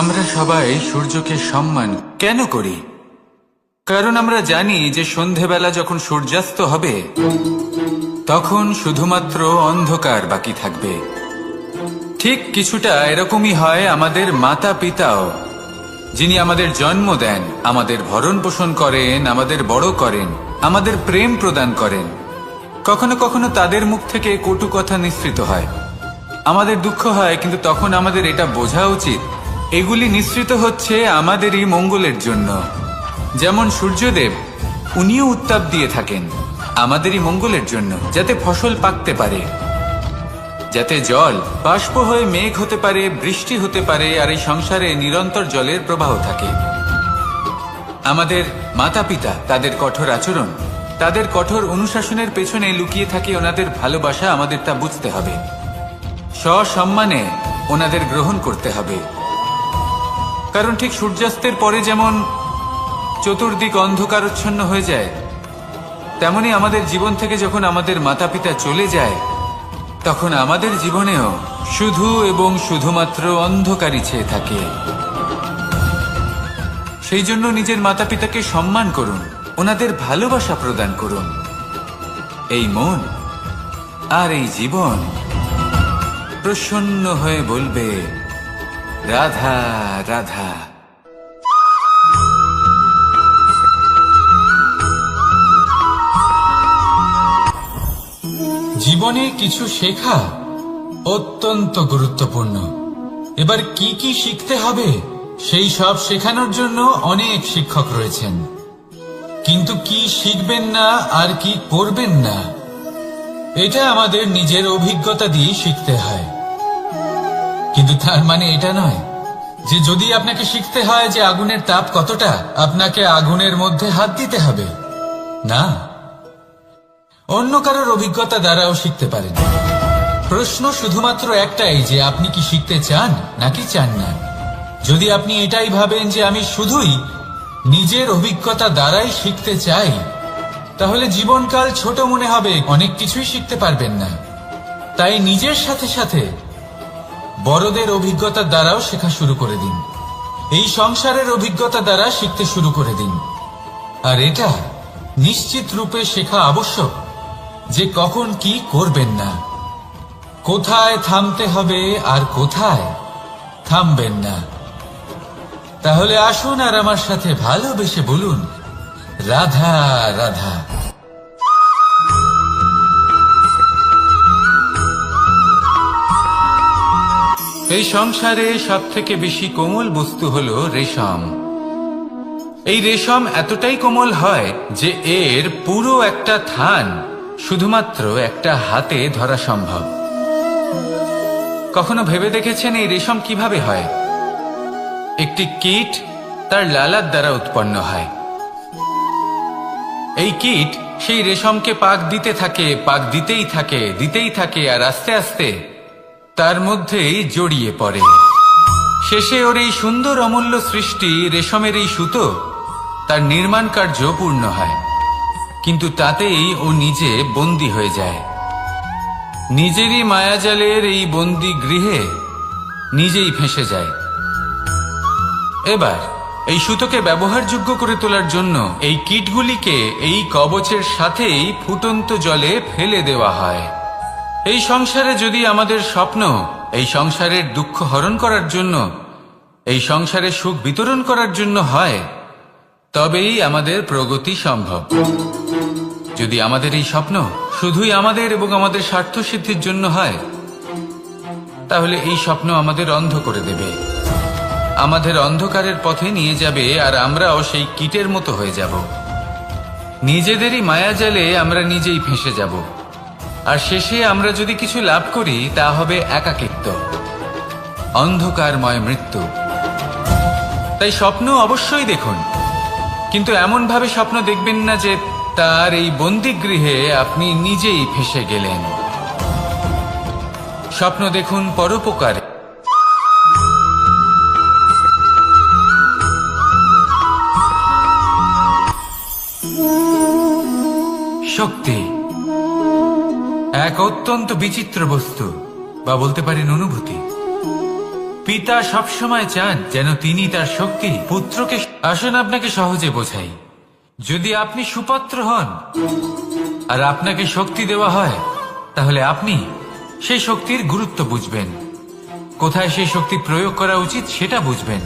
আমরা সবাই সূর্যকে সম্মান কেন করি? কারণ আমরা জানি যে সন্ধেবেলা যখন সূর্যাস্ত হবে তখন শুধুমাত্র অন্ধকার বাকি থাকবে। ঠিক কিছুটা এরকমই হয় আমাদের মাতা পিতাও, যিনি আমাদের জন্ম দেন, আমাদের ভরণ পোষণ করেন, আমাদের বড় করেন, আমাদের প্রেম প্রদান করেন। কখনো কখনো তাদের মুখ থেকে কটু কথা নিঃসৃত হয়, আমাদের দুঃখ হয়, কিন্তু তখন আমাদের এটা বোঝা উচিত এগুলি নিঃসৃত হচ্ছে আমাদেরই মঙ্গলের জন্য। যেমন সূর্যদেব, উনিও উত্তাপ দিয়ে থাকেন আমাদেরই মঙ্গলের জন্য, যাতে ফসল পাকতে পারে, যাতে জল বাষ্প হয়ে মেঘ হতে পারে, বৃষ্টি হতে পারে, আর এই সংসারে নিরন্তর জলের প্রবাহ থাকে। আমাদের মাতা পিতা, তাদের কঠোর আচরণ, তাদের কঠোর অনুশাসনের পেছনে লুকিয়ে থাকে ওনাদের ভালোবাসা। আমাদের তা বুঝতে হবে, সসম্মানে ওনাদের গ্রহণ করতে হবে। কারণ ঠিক সূর্যাস্তের পরে যেমন চতুর্দিক অন্ধকারচ্ছন্ন হয়ে যায়, তেমনি আমাদের জীবন থেকে যখন আমাদের মাতা পিতা চলে যায় তখন আমাদের জীবনেও শুধু এবং শুধুমাত্র অন্ধকারই ছেয়ে থাকে। সেই জন্য নিজের মাতা পিতাকে সম্মান করুন, ওনাদের ভালোবাসা প্রদান করুন। এই মন আর এই জীবন প্রসন্ন হয়ে বলবে, রাধা রাধা। জীবনে কিছু শেখা অত্যন্ত গুরুত্বপূর্ণ। এবার কি কি শিখতে হবে সেই সব শেখানোর জন্য অনেক শিক্ষক রয়েছেন, কিন্তু কি শিখবেন না আর কি করবেন না এটা আমাদের নিজের অভিজ্ঞতা দিয়ে শিখতে হয়। কিন্তু তার মানে এটা নয় যে যদি আপনাকে শিখতে হয় যে আগুনের তাপ কতটা, আপনাকে আগুনের মধ্যে হাত দিতে হবে। না, অন্য কারোর অভিজ্ঞতা দ্বারাও শিখতে পারেন। প্রশ্ন শুধুমাত্র একটাই যে আপনি কি শিখতে চান নাকি চান না। যদি আপনি এটাই ভাবেন যে আমি শুধুই নিজের অভিজ্ঞতা দ্বারাই শিখতে চাই, তাহলে জীবনকাল ছোট মনে হবে, অনেক কিছুই শিখতে পারবেন না। তাই নিজের সাথে সাথে বড়দের অভিজ্ঞতা দ্বারাও শেখা শুরু করে দিন। এই সংসারের অভিজ্ঞতা দ্বারা শিখতে শুরু করে দিন। আর এটা নিশ্চিত রূপে শেখা আবশ্যক যে কখন কি করবেন না, কোথায় থামতে হবে আর কোথায় থামবেন না। তাহলে আসুন আর আমার সাথে ভালোবেসে বলুন, রাধা রাধা। এই সংসারে সব থেকে বেশি কোমল বস্তু হলো রেশম। এই রেশম এতটাই কোমল হয় যে এর পুরো একটা থান শুধুমাত্র একটা হাতে ধরা সম্ভব। কখনো ভেবে দেখেছেন এই রেশম কিভাবে হয়? একটি কীট তার লালার দ্বারা উৎপন্ন হয়। এই কীট সেই রেশমকে পাক দিতে থাকে, পাক দিতেই থাকে আর আস্তে আস্তে তার মধ্যেই জড়িয়ে পড়ে। শেষে ওর এই সুন্দর অমূল্য সৃষ্টি রেশমের এই সুতো তার নির্মাণ কার্য পূর্ণ হয়, কিন্তু তাতেই ও নিজে বন্দী হয়ে যায়। নিজেরই মায়াজালের এই বন্দী গৃহে নিজেই ফেঁসে যায়। এবার এই সুতোকে ব্যবহারযোগ্য করে তোলার জন্য এই কীটগুলিকে এই কবচের সাথেই ফুটন্ত জলে ফেলে দেওয়া হয়। এই সংসারে যদি আমাদের স্বপ্ন এই সংসারের দুঃখ হরণ করার জন্য, এই সংসারে সুখ বিতরণ করার জন্য হয়, তবেই আমাদের প্রগতি সম্ভব। যদি আমাদের এই স্বপ্ন শুধুই আমাদের এবং আমাদের স্বার্থ সিদ্ধির জন্য হয়, তাহলে এই স্বপ্ন আমাদের অন্ধ করে দেবে, আমাদের অন্ধকারের পথে নিয়ে যাবে, আর আমরাও সেই কীটের মতো হয়ে যাব। নিজেদেরই মায়াজালে আমরা নিজেই ফেঁসে যাব, আর শেষে আমরা যদি কিছু লাভ করি তা হবে একাকিত্ব, অন্ধকারময় মৃত্যু। তাই স্বপ্ন অবশ্যই দেখুন, কিন্তু এমন ভাবে স্বপ্ন দেখবেন না যে তার এই বন্দিগৃহে আপনি নিজেই ফেঁসে গেলেন। স্বপ্ন দেখুন পরোপকারে। শক্তি এক অত্যন্ত বিচিত্র বস্তু, বা বলতে পারেন অনুভূতি। পিতা সবসময় চান যেন তিনি তার শক্তি পুত্রকে। আসুন আপনাকে সহজে বোঝাই। যদি আপনি সুপাত্র হন আর আপনাকে শক্তি দেওয়া হয়, তাহলে আপনি সেই শক্তির গুরুত্ব বুঝবেন, কোথায় সেই শক্তি প্রয়োগ করা উচিত সেটা বুঝবেন।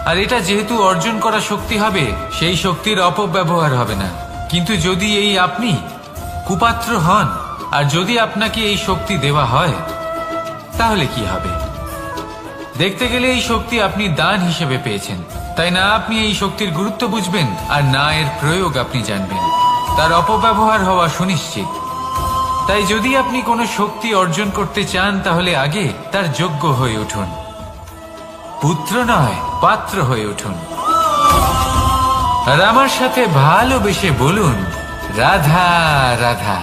আর এটা যেহেতু অর্জন করা শক্তি হবে, সেই শক্তির অপব্যবহার হবে না। কিন্তু যদি এই আপনি কুপাত্র হন আর যদি আপনাকে এই শক্তি দেওয়া হয়, তাহলে কি হবে? দেখতে গেলে এই শক্তি আপনি দান হিসেবে পেয়েছেন, তাই না আপনি এই শক্তির গুরুত্ব বুঝবেন, আর না এর প্রয়োগ আপনি জানবেন। তার অপব্যবহার হওয়া সুনিশ্চিত। তাই যদি আপনি কোনো শক্তি অর্জন করতে চান, তাহলে আগে তার যোগ্য হয়ে উঠুন, পুত্র নয় পাত্র হয়ে উঠুন। আর আমার সাথে ভালোবেসে বলুন, রাধা রাধা।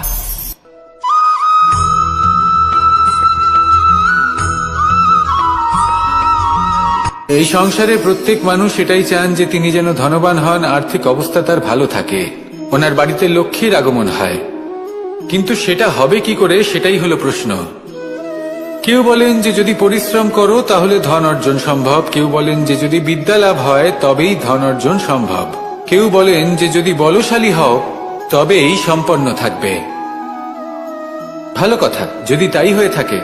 এই সংসারে প্রত্যেক মানুষ এটাই চান যে তিনি যেন ধনবান হন, আর্থিক অবস্থা তার ভালো থাকে, ওনার বাড়িতে লক্ষ্মীর আগমন হয়। কিন্তু সেটা হবে কি করে, সেটাই হলো প্রশ্ন। কেউ বলেন যে যদি পরিশ্রম করো তাহলে ধন অর্জন সম্ভব, কেউ বলেন যে যদি বিদ্যা লাভ হয় তবেই ধন অর্জন সম্ভব, কেউ বলেন যে যদি বলশালী হও তবেই সম্পন্ন থাকবে। ভালো কথা, যদি তাই হয়ে থাকে,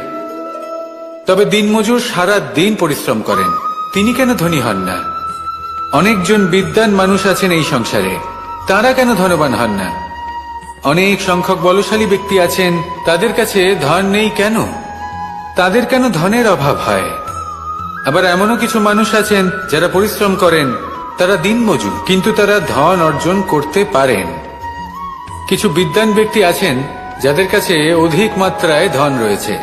তবে দিনমজুর সারা দিন পরিশ্রম করেন, তিনি কেন ধনী হন না? অনেকজন বিদ্বান মানুষ আছেন এই সংসারে, তারা কেন ধনবান হন না? অনেক সংখ্যক বলশালী ব্যক্তি আছেন, তাদের কাছে ধন নেই কেন? তাদের কেন ধনের অভাব হয়? আবার এমনও কিছু মানুষ আছেন যারা পরিশ্রম করেন, তারা দিনমজুর, কিন্তু তারা ধন অর্জন করতে পারেন। কিছু বিদ্বান ব্যক্তি আছেন যাদের কাছে অধিক মাত্রায় ধন রয়েছে,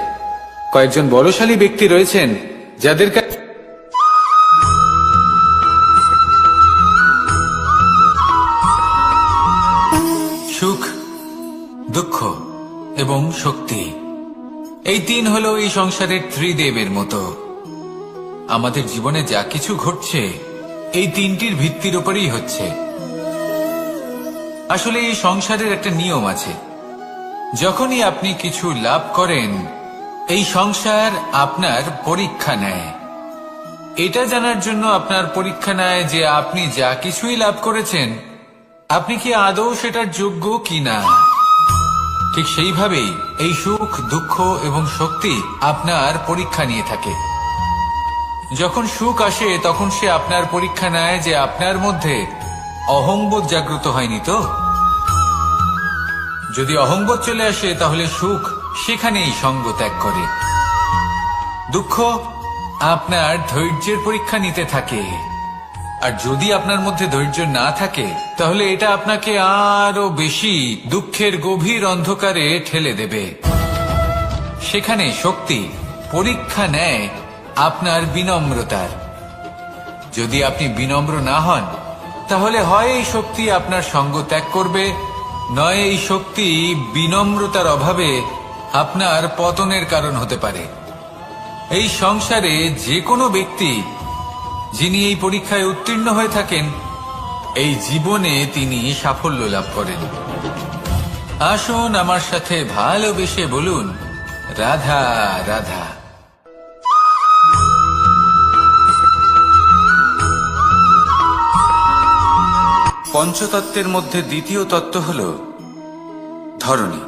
কয়েকজন বলশালী ব্যক্তি রয়েছেন যাদের কাছে সুখ, দুঃখ এবং শক্তি, এই তিন হলো এই সংসারের ত্রিদেবের মতো। আমাদের জীবনে যা কিছু ঘটছে এই তিনটির ভিত্তির উপরেই হচ্ছে। আসলে এই সংসারের একটা নিয়ম আছে, যখনই আপনি কিছু লাভ করেন, এই সংসার আপনার পরীক্ষা নেয়। এটা জানার জন্য আপনার পরীক্ষা নেয় যে আপনি যা কিছুই লাভ করেছেন, আপনি কি আদৌ সেটার যোগ্য কিনা। ঠিক সেইভাবেই এই সুখ, দুঃখ এবং শক্তি আপনার পরীক্ষা নিয়ে থাকে। যখন সুখ আসে তখন সে আপনার পরীক্ষা নেয় যে আপনার মধ্যে অহংবোধ জাগ্রত হয়নি তো। যদি অহংবোধ চলে আসে তাহলে সুখ সেখানেই সঙ্গ ত্যাগ করে। দুঃখ আপনার ধৈর্যের পরীক্ষা নিতে থাকে। আর যদি আপনার মধ্যে ধৈর্য না থাকে তাহলে এটা আপনাকে আরো বেশি দুঃখের গভীর অন্ধকারে ঠেলে দেবে। সেখানে শক্তি পরীক্ষা নেয় আপনার বিনম্রতার। যদি আপনি বিনম্র না হন তাহলে হয় এই শক্তি আপনার সঙ্গ ত্যাগ করবে, নয় এই শক্তি বিনম্রতার অভাবে আপনার পতনের কারণ হতে পারে। এই সংসারে যে কোনো ব্যক্তি যিনি এই পরীক্ষায় উত্তীর্ণ হয়ে থাকেন, এই জীবনে তিনি সাফল্য লাভ করেন। আসুন আমার সাথে ভালোবেসে বলুন, রাধা রাধা। পঞ্চতত্ত্বের মধ্যে দ্বিতীয় তত্ত্ব হল ধরণী,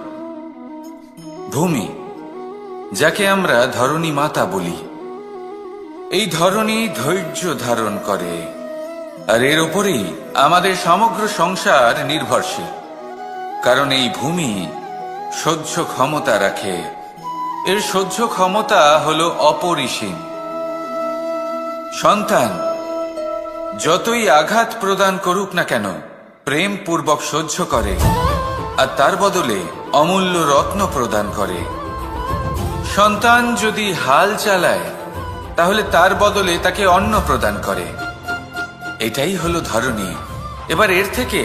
ভূমি, যাকে আমরা ধরণী মাতা বলি। এই ধরণী ধৈর্য ধারণ করে, আর এর ওপরেই আমাদের সমগ্র সংসার নির্ভরশীল। কারণ এই ভূমি সহ্য ক্ষমতা রাখে, এর সহ্য ক্ষমতা হল অপরিসীম। সন্তান যতই আঘাত প্রদান করুক না কেন প্রেম পূর্বক সহ্য করে, আর তার বদলে অমূল্য রত্ন প্রদান করে। সন্তান যদি হাল চালায় তাহলে তার বদলে তাকে অন্ন প্রদান করে। এটাই হলো ধরণী। এবার এর থেকে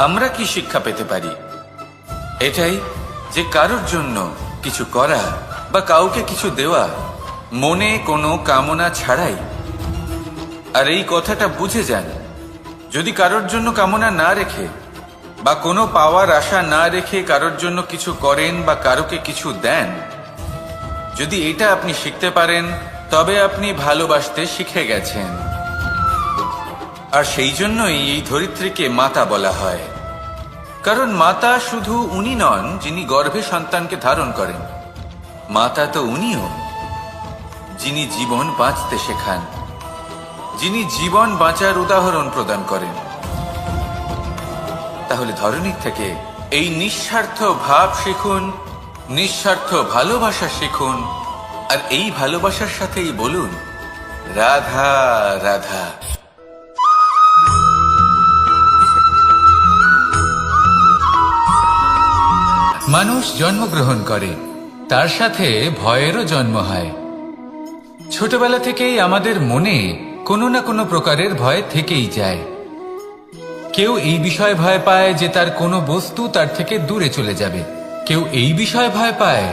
আমরা কি শিক্ষা পেতে পারি? এটাই যে কারোর জন্য কিছু করা বা কাউকে কিছু দেওয়া মনে কোনো কামনা ছাড়াই। আর এই কথাটা বুঝে যান, যদি কারোর জন্য কামনা না রেখে বা কোনো পাওয়ার আশা না রেখে কারোর জন্য কিছু করেন বা কারোকে কিছু দেন, যদি এটা আপনি শিখতে পারেন তবে আপনি ভালোবাসতে শিখে গেছেন। আর সেই জন্যই এই ধরিত্রীকে মাতা বলা হয়। কারণ মাতা শুধু উনি নন যিনি গর্ভে সন্তানকে ধারণ করেন, মাতা তো উনিও যিনি জীবন বাঁচতে শেখান, যিনি জীবন বাঁচার উদাহরণ প্রদান করেন। তাহলে ধরণীর থেকে এই নিঃস্বার্থ ভাব শিখুন, নিঃস্বার্থ ভালোবাসা শিখুন, আর এই ভালোবাসার সাথেই বলুন, রাধা রাধা। মানুষ জন্মগ্রহণ করে, তার সাথে ভয়েরও জন্ম হয়। ছোটবেলা থেকেই আমাদের মনে কোনো না কোনো প্রকারের ভয় থেকেই যায়। কেউ এই বিষয়ে ভয় পায় যে তার কোনো বস্তু তার থেকে দূরে চলে যাবে, কেউ এই বিষয়ে ভয় পায়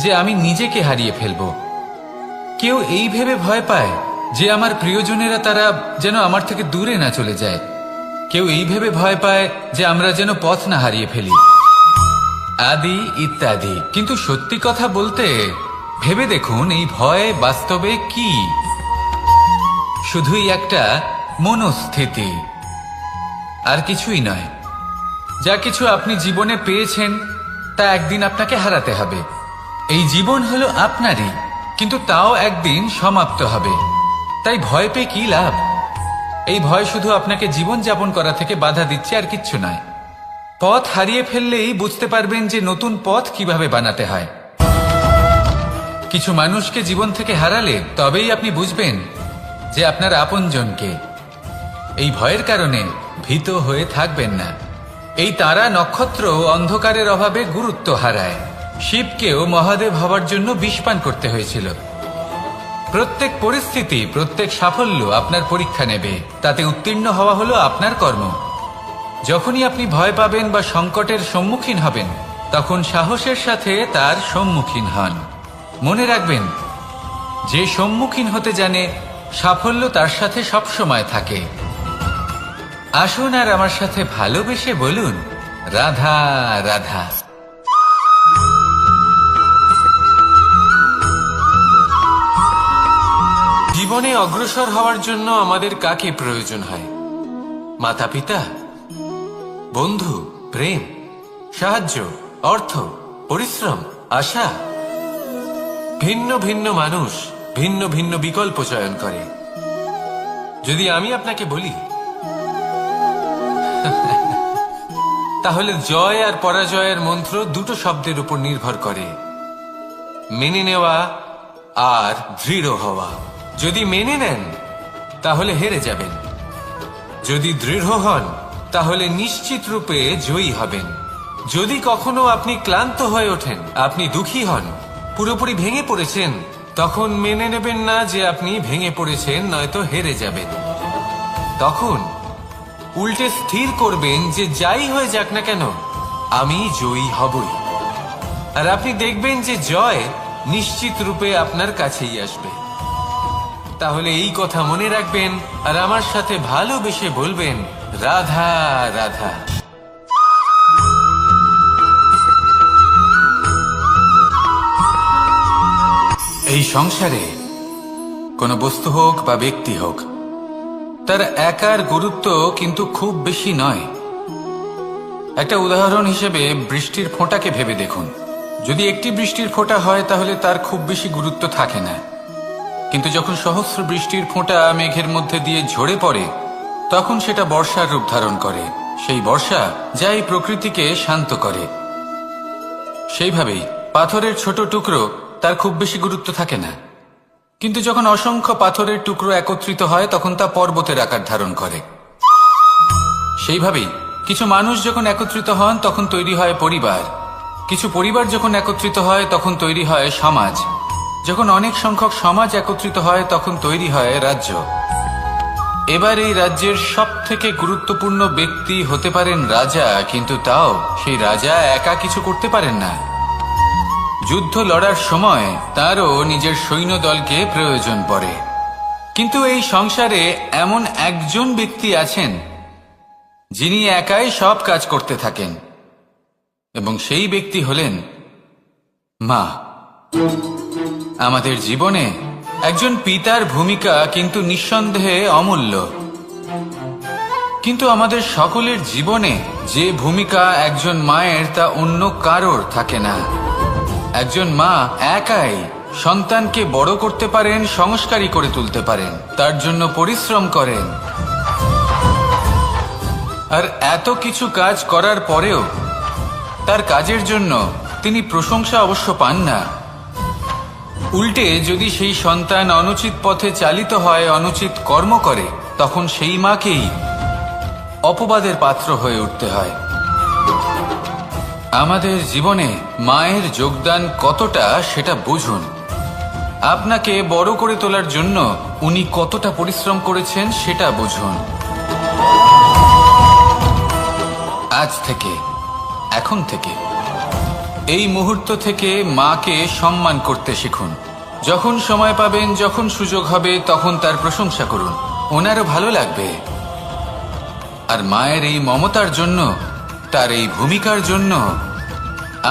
যে আমি নিজেকে হারিয়ে ফেলব, কেউ এই ভেবে ভয় পায় যে আমার প্রিয়জনেরা তারা যেন আমার থেকে দূরে না চলে যায়, কেউ এই ভেবে ভয় পায় যে আমরা যেন পথ না হারিয়ে ফেলি, আদি ইত্যাদি। কিন্তু সত্যি কথা বলতে ভেবে দেখুন, এই ভয় বাস্তবে কি? শুধুই একটা মনস্থিতি, আর কিছুই নয়। যা কিছু আপনি জীবনে পেয়েছেন তা একদিন আপনাকে হারাতে হবে। এই জীবন হলো আপনারই, কিন্তু তাও একদিন সমাপ্ত হবে। তাই ভয় পেয়ে কি লাভ? এই ভয় শুধু আপনাকে জীবন যাপন করা থেকে বাধা দিচ্ছে, আর কিচ্ছু নয়। পথ হারিয়ে ফেললেই বুঝতে পারবেন যে নতুন পথ কিভাবে বানাতে হয়। কিছু মানুষকে জীবন থেকে হারালে তবেই আপনি বুঝবেন যে আপনার আপনজনকে। এই ভয়ের কারণে ভীত হয়ে থাকবেন না। এই তারা নক্ষত্র অন্ধকারের অভাবে গুরুত্ব হারায়। শিবকেও মহাদেব হবার জন্য বিষ পান করতে হয়েছিল। প্রত্যেক পরিস্থিতি, প্রত্যেক সাফল্য আপনার পরীক্ষা নেবে, তাতে উত্তীর্ণ হওয়া হলো আপনার কর্ম। যখনই আপনি ভয় পাবেন বা সংকটের সম্মুখীন হবেন, তখন সাহসের সাথে তার সম্মুখীন হন। মনে রাখবেন, যে সম্মুখীন হতে জানে সাফল্য তার সাথে সবসময় থাকে। আসুন আর আমার সাথে ভালোবেসে বলুন, রাধা রাধা। জীবনে অগ্রসর হওয়ার জন্য আমাদের কাকে প্রয়োজন হয়? মাতা পিতা, বন্ধু, প্রেম, সাহায্য, অর্থ, পরিশ্রম, আশা। ভিন্ন ভিন্ন মানুষ ভিন্ন ভিন্ন বিকল্প চয়ন করে। যদি আমি আপনাকে বলি তাহলে জয় আর পরাজয়ের মন্ত্র দুটো শব্দের উপর নির্ভর করে, মেনে নেওয়া আর দৃঢ় হওয়া। যদি মেনে নেন তাহলে হেরে যাবেন, যদি দৃঢ় হন তাহলে নিশ্চিত রূপে জয়ী হবেন। যদি কখনো আপনি ক্লান্ত হয়ে ওঠেন, আপনি দুঃখী হন, পুরোপুরি ভেঙে পড়েছেন, তখন মেনে নেবেন না যে আপনি ভেঙে পড়েছেন, নয়তো হেরে যাবেন। তখন উল্টে স্থির করবেন যে যাই হয়ে যাক না কেন আমি জয়ী হবই। আর আপনি দেখবেন যে জয় নিশ্চিত রূপে আপনার কাছেই আসবে। তাহলে এই কথা মনে রাখবেন আর আমার সাথে ভালোবেসে বলবেন, রাধা রাধা। এই সংসারে কোনো বস্তু হোক বা ব্যক্তি হোক, তার একার গুরুত্ব কিন্তু খুব বেশি নয়। একটা উদাহরণ হিসেবে বৃষ্টির ফোঁটাকে ভেবে দেখুন। যদি একটি বৃষ্টির ফোঁটা হয় তাহলে তার খুব বেশি গুরুত্ব থাকে না, কিন্তু যখন সহস্র বৃষ্টির ফোঁটা মেঘের মধ্যে দিয়ে ঝরে পড়ে তখন সেটা বর্ষার রূপ ধারণ করে। সেই বর্ষা যা এই প্রকৃতিকে শান্ত করে। সেইভাবেই পাথরের ছোট টুকরো তার খুব বেশি গুরুত্ব থাকে না, কিন্তু যখন অসংখ্য পাথরের টুকরো একত্রিত হয় তখন তা পর্বতের আকার ধারণ করে। সেইভাবেই কিছু মানুষ যখন একত্রিত হন তখন তৈরি হয় পরিবার, কিছু পরিবার যখন একত্রিত হয় তখন তৈরি হয় সমাজ, যখন অনেক সংখ্যক সমাজ একত্রিত হয় তখন তৈরি হয় রাজ্য। এবার এই রাজ্যের সব থেকে গুরুত্বপূর্ণ ব্যক্তি হতে পারেন রাজা, কিন্তু তাও সেই রাজা একা কিছু করতে পারেন না। যুদ্ধ লড়ার সময় তারও নিজের সৈন্যদলকে প্রয়োজন পড়ে। কিন্তু এই সংসারে এমন একজন ব্যক্তি আছেন যিনি একাই সব কাজ করতে থাকেন, এবং সেই ব্যক্তি হলেন মা। আমাদের জীবনে একজন পিতার ভূমিকা কিন্তু নিঃসন্দেহে অমূল্য, কিন্তু আমাদের সকলের জীবনে যে ভূমিকা একজন মায়ের তা অন্য কারোর থাকে না। একজন মা একাই সন্তানকে বড় করতে পারেন, সংস্কারী করে তুলতে পারেন, তার জন্য পরিশ্রম করেন। আর এত কিছু কাজ করার পরেও তার কাজের জন্য তিনি প্রশংসা অবশ্য পান না। উল্টে যদি সেই সন্তান অনুচিত পথে চালিত হয়, অনুচিত কর্ম করে, তখন সেই মাকেই অপবাদের পাত্র হয়ে উঠতে হয়। আমাদের জীবনে মায়ের যোগদান কতটা সেটা বুঝুন। আপনাকে বড় করে তোলার জন্য উনি কতটা পরিশ্রম করেছেন সেটা বুঝুন। আজ থেকে, এখন থেকে, এই মুহূর্ত থেকে মাকে সম্মান করতে শিখুন। যখন সময় পাবেন, যখন সুযোগ হবে, তখন তার প্রশংসা করুন, ওনারও ভালো লাগবে। আর মায়ের এই মমতার জন্য, তার এই ভূমিকার জন্য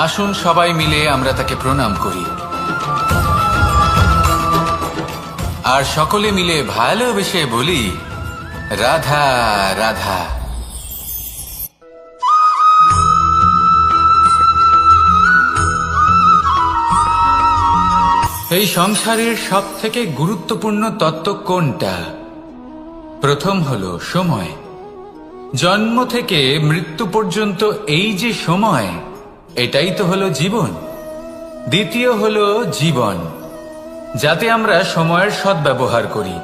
আসুন সবাই মিলে আমরা তাকে প্রণাম করি, আর সকলে মিলে ভালোবেসে বলি, রাধা রাধা। এই সংসারের সব থেকে গুরুত্বপূর্ণ তত্ত্ব কোনটা? প্রথম হলো সময়। জন্ম থেকে মৃত্যু পর্যন্ত এই যে সময়, এটাই তো হলো জীবন। দ্বিতীয় হলো জীবন, যাতে আমরা সময়ের সদ্ব্যবহার করি,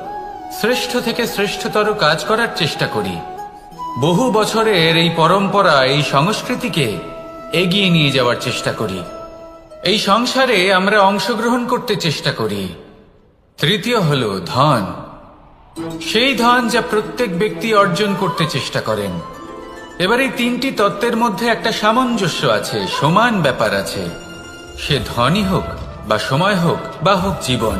শ্রেষ্ঠ থেকে শ্রেষ্ঠতর কাজ করার চেষ্টা করি। বহু বছরের এই পরম্পরা, এই সংস্কৃতিকে এগিয়ে নিয়ে যাওয়ার চেষ্টা করি। এই সংসারে আমরা অংশগ্রহণ করতে চেষ্টা করি। তৃতীয় হলো ধন, সেই ধন যা প্রত্যেক ব্যক্তি অর্জন করতে চেষ্টা করেন। এবার এই তিনটি তত্ত্বের মধ্যে একটা সামঞ্জস্য আছে, সমান ব্যাপার আছে। সে ধনই হোক বা সময় হোক বা হোক জীবন।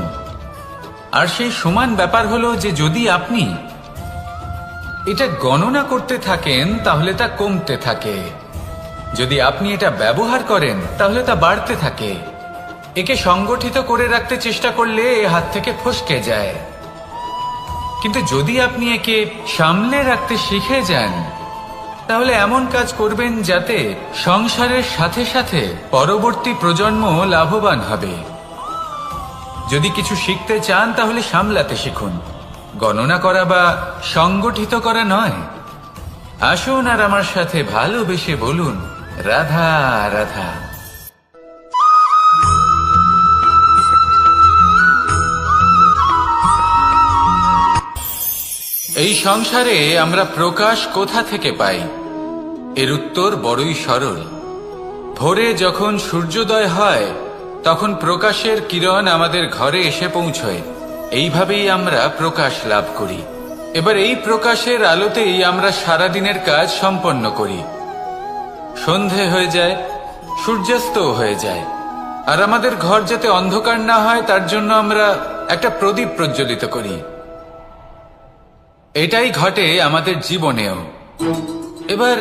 আর সেই সমান ব্যাপার হলো যে যদি আপনি এটা গণনা করতে থাকেন তাহলে তা কমতে থাকে, যদি আপনি এটা ব্যবহার করেন তাহলে তা বাড়তে থাকে। একে সংগঠিত করে রাখতে চেষ্টা করলে এ হাত থেকে ফসকে যায়, কিন্তু যদি আপনি একে সামলে রাখতে শিখে যান তাহলে এমন কাজ করবেন যাতে সংসারের সাথে সাথে পরবর্তী প্রজন্ম লাভবান হবে। যদি কিছু শিখতে চান তাহলে সামলাতে শিখুন, গণনা করা বা সংগঠিত করা নয়। আসুন আর আমার সাথে ভালোবেসে বলুন, রাধা রাধা। এই সংসারে আমরা প্রকাশ কোথা থেকে পাই? এর উত্তর বড়ই সরল। ভোরে যখন সূর্যোদয় হয় তখন প্রকাশের কিরণ আমাদের ঘরে এসে পৌঁছয়। এইভাবেই আমরা প্রকাশ লাভ করি। এবার এই প্রকাশের আলোতেই আমরা সারাদিনের কাজ সম্পন্ন করি। সন্ধে হয়ে যায়, সূর্যাস্তও হয়ে যায়। আর আমাদের ঘর যাতে অন্ধকার না হয় তার জন্য আমরা একটা প্রদীপ প্রজ্বলিত করি। এটাই ঘটে আমাদের জীবনেও। এবার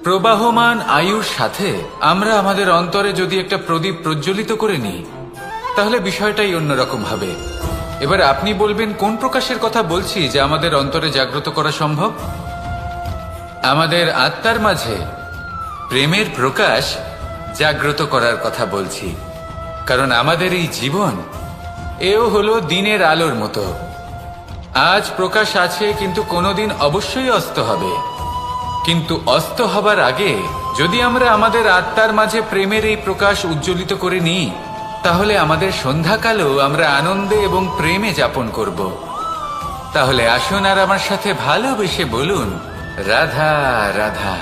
প্রবাহমান আয়ুর সাথে আমরা আমাদের অন্তরে যদি একটা প্রদীপ প্রজ্বলিত করে নিই তাহলে বিষয়টাই অন্যরকম হবে। এবার আপনি বলবেন কোন প্রকাশের কথা বলছি যা আমাদের অন্তরে জাগ্রত করা সম্ভব? আমাদের আত্মার মাঝে প্রেমের প্রকাশ জাগ্রত করার কথা বলছি। কারণ আমাদের এই জীবন এও হলো দিনের আলোর মতো। আজ প্রকাশ আছে কিন্তু কোনোদিন অবশ্যই অস্ত হবে। কিন্তু অস্ত হবার আগে যদি আমরা আমাদের আত্মার মাঝে প্রেমের এই প্রকাশ উজ্জ্বলিত করে নিই তাহলে আমাদের সন্ধ্যাকালও আমরা আনন্দে এবং প্রেমে যাপন করব। তাহলে আসুন আর আমার সাথে ভালোবেসে বলুন, রাধা রাধা।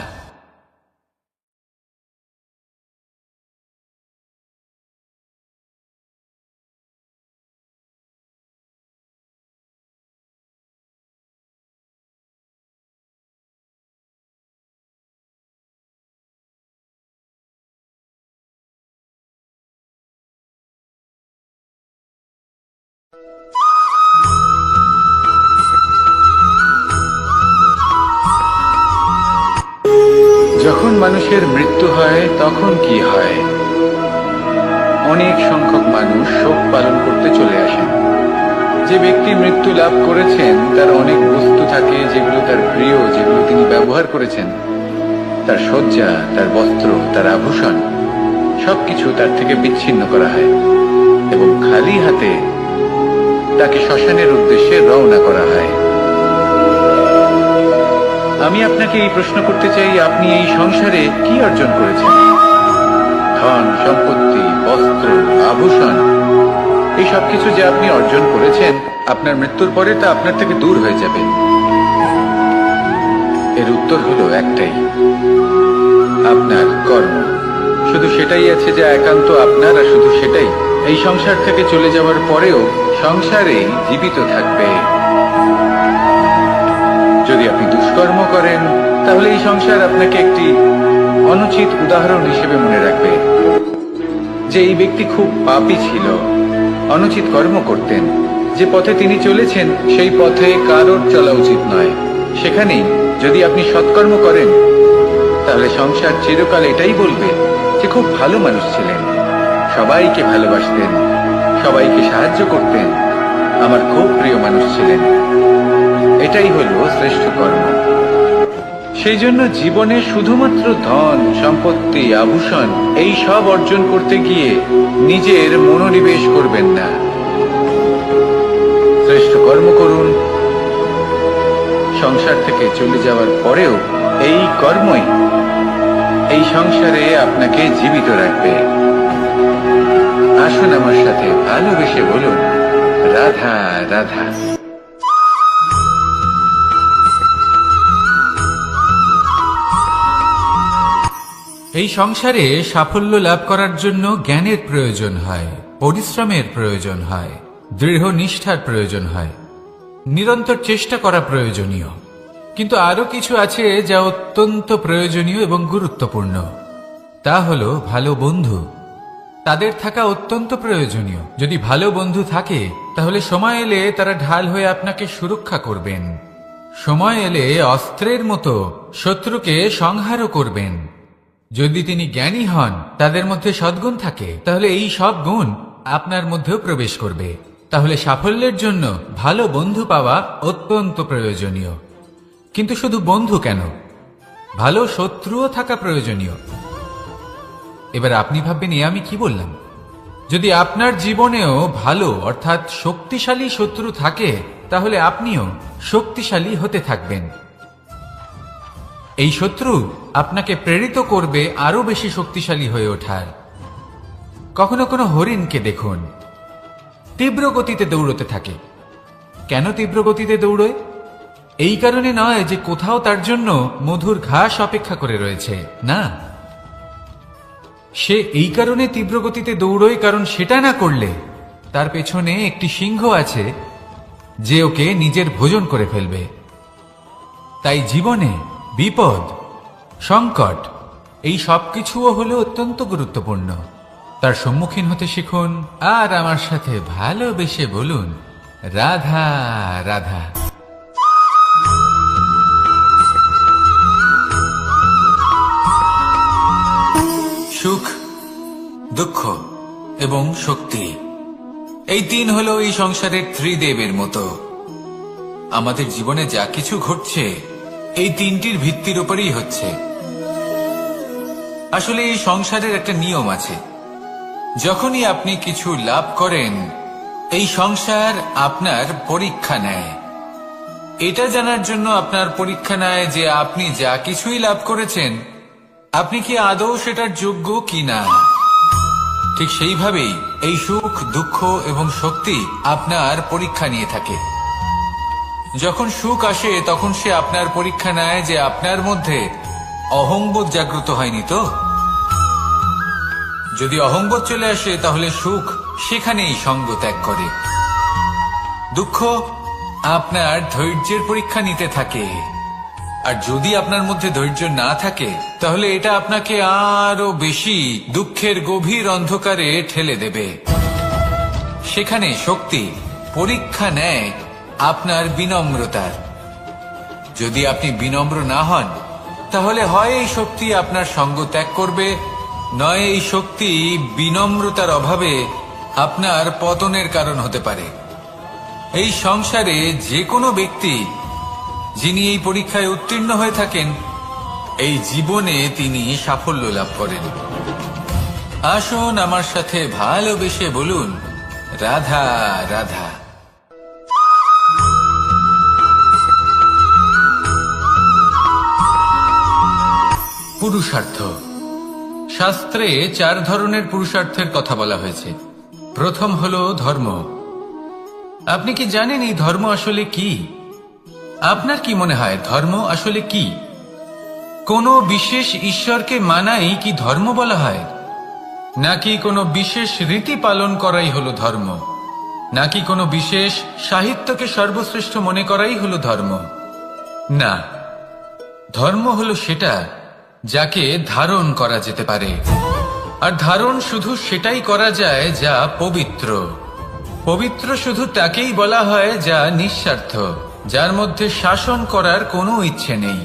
যখন মানুষের মৃত্যু হয় তখন কি হয়? অনেক সংখ্যক মানুষ শোক পালন করতে চলে আসেন। যে ব্যক্তি মৃত্যু লাভ করেছেন তার অনেক বস্তু থাকে যেগুলো তার প্রিয়, যেগুলো তিনি ব্যবহার করেছেন। তার শয্যা, তার বস্ত্র, তার আভূষণ সবকিছু তার থেকে বিচ্ছিন্ন করা হয় এবং খালি হাতে তাকে শ্মশানের উদ্দেশ্যে রওনা করা হয়। আমি আপনাকে এই প্রশ্ন করতে চাই, আপনি এই সংসারে কি অর্জন করেছেন? ধন সম্পত্তি, বস্ত্র, আভূষণ, এই সবকিছু যে আপনি অর্জন করেছেন আপনার মৃত্যুর পরে তা আপনার থেকে দূর হয়ে যাবে। এর উত্তর হলো একটাই, আপনার কর্ম। শুধু সেটাই আছে যা একান্ত আপনার, আর শুধু সেটাই এই সংসার থেকে চলে যাওয়ার পরেও সংসারেই জীবিত থাকবে। যদি আপনি দুষ্কর্ম করেন তাহলে এই সংসার আপনাকে একটি অনুচিত উদাহরণ হিসেবে মনে রাখবে যে এই ব্যক্তি খুব পাপী ছিল, অনুচিত কর্ম করতেন। যে পথে তিনি চলেছেন সেই পথে কারোর চলা উচিত নয়। সেখানেই যদি আপনি সৎকর্ম করেন তাহলে সংসার চিরকাল এটাই বলবে যে খুব ভালো মানুষ ছিলেন, সবাইকে ভালোবাসতেন, সবাইকে সাহায্য করতেন, আমার খুব প্রিয় মানুষ ছিলেন। এটাই হলো শ্রেষ্ঠ কর্ম। সেই জন্য জীবনে শুধুমাত্র ধন সম্পত্তি, আভূষণ এই সব অর্জন করতে গিয়ে নিজের মনোনিবেশ করবেন না। শ্রেষ্ঠ কর্ম করুন। সংসার থেকে চলে যাওয়ার পরেও এই কর্মই এই সংসারে আপনাকে জীবিত রাখবে। আসুন আমার সাথে ভালোবেসে বলুন, রাধা রাধা। এই সংসারে সাফল্য লাভ করার জন্য জ্ঞানের প্রয়োজন হয়, পরিশ্রমের প্রয়োজন হয়, দৃঢ় নিষ্ঠার প্রয়োজন হয়, নিরন্তর চেষ্টা করা প্রয়োজনীয়। কিন্তু আরো কিছু আছে যা অত্যন্ত প্রয়োজনীয় এবং গুরুত্বপূর্ণ। তা হলো ভালো বন্ধু। তাদের থাকা অত্যন্ত প্রয়োজনীয়। যদি ভালো বন্ধু থাকে তাহলে সময় এলে তারা ঢাল হয়ে আপনাকে সুরক্ষা করবেন। সময় এলে অস্ত্রের মতো শত্রুকে সংহারও করবেন। যদি তিনি জ্ঞানী হন, তাদের মধ্যে সদ্গুণ থাকে, তাহলে এই সব গুণ আপনার মধ্যেও প্রবেশ করবে। তাহলে সাফল্যের জন্য ভালো বন্ধু পাওয়া অত্যন্ত প্রয়োজনীয়। কিন্তু শুধু বন্ধু কেন, ভালো শত্রুও থাকা প্রয়োজনীয়। এবার আপনি ভাববেন, এ আমি কি বললাম? যদি আপনার জীবনেও ভালো অর্থাৎ শক্তিশালী শত্রু থাকে তাহলে আপনিও শক্তিশালী হতে থাকবেন। এই শত্রু আপনাকে প্রেরিত করবে আরো বেশি শক্তিশালী হয়ে ওঠার। কখনো কোনো হরিণকে দেখুন, তীব্র গতিতে দৌড়তে থাকে। কেন তীব্র গতিতে দৌড়য়? এই কারণে নয় যে কোথাও তার জন্য মধুর ঘাস অপেক্ষা করে রয়েছে, না, সে এই কারণে তীব্র গতিতে দৌড়য় কারণ সেটা না করলে তার পেছনে একটি সিংহ আছে যে ওকে নিজের ভোজন করে ফেলবে। তাই জীবনে বিপদ, সংকট এই সবকিছুও হলো অত্যন্ত গুরুত্বপূর্ণ। তার সম্মুখীন হতে শিখুন আর আমার সাথে ভালোবেসে বলুন, রাধা রাধা। সুখ, দুঃখ এবং শক্তি, এই তিন হলো এই সংসারের ত্রিদেবের মতো। আমাদের জীবনে যা কিছু ঘটছে এই তিনটির ভিত্তির উপরেই হচ্ছে। আসলে এই সংসারের একটা নিয়ম আছে, যখনই আপনি কিছু লাভ করেন এই সংসার আপনার পরীক্ষা নেয়। এটা জানার জন্য আপনার পরীক্ষা নেয় যে আপনি যা কিছুই লাভ করেছেন আপনি কি আদৌ সেটার যোগ্য কিনা। ঠিক সেইভাবেই এই সুখ, দুঃখ এবং শক্তি আপনার পরীক্ষা নিয়ে থাকে। যখন সুখ আসে তখন সে আপনার পরীক্ষা নেয় যে আপনার মধ্যে অহংবোধ জাগ্রত হয়নি তো। যদি অহংবোধ চলে আসে তাহলে সুখ সেখানেই সঙ্গ ত্যাগ করে। দুঃখ আপনার ধৈর্যের পরীক্ষা নিতে থাকে, আর যদি আপনার মধ্যে ধৈর্য না থাকে তাহলে এটা আপনাকে আরো বেশি দুঃখের গভীর অন্ধকারে ঠেলে দেবে। সেখানে শক্তি পরীক্ষা নেয় আপনার বিনম্রতার। যদি আপনি বিনম্র না হন তাহলে হয় এই শক্তি আপনার সঙ্গ ত্যাগ করবে, নয় এই শক্তি বিনম্রতার অভাবে আপনার পতনের কারণ হতে পারে। এই সংসারে যে কোনো ব্যক্তি যিনি এই পরীক্ষায় উত্তীর্ণ হয়ে থাকেন এই জীবনে তিনি সাফল্য লাভ করেন। আসুন আমার সাথে ভালোবেসে বলুন, রাধা রাধা। পুরুষার্থ। শাস্ত্রে 4 ধরনের পুরুষার্থের কথা বলা হয়েছে। প্রথম হলো ধর্ম। আপনি কি জানেন এই ধর্ম আসলে কি? আপনার কি মনে হয় ধর্ম আসলে কি? কোনো বিশেষ ঈশ্বরকে মানাই কি ধর্ম বলা হয়, নাকি কোনো বিশেষ রীতি পালন করাই হলো ধর্ম, নাকি কোনো বিশেষ সাহিত্যকে সর্বশ্রেষ্ঠ মনে করাই হলো ধর্ম? না, ধর্ম হলো সেটা যাকে ধারণ করা যেতে পারে, আর ধারণ শুধু সেটাই করা যায় যা পবিত্র। পবিত্র শুধু তাকেই বলা হয় যা নিঃস্বার্থ, যার মধ্যে শাসন করার কোনো ইচ্ছে নেই,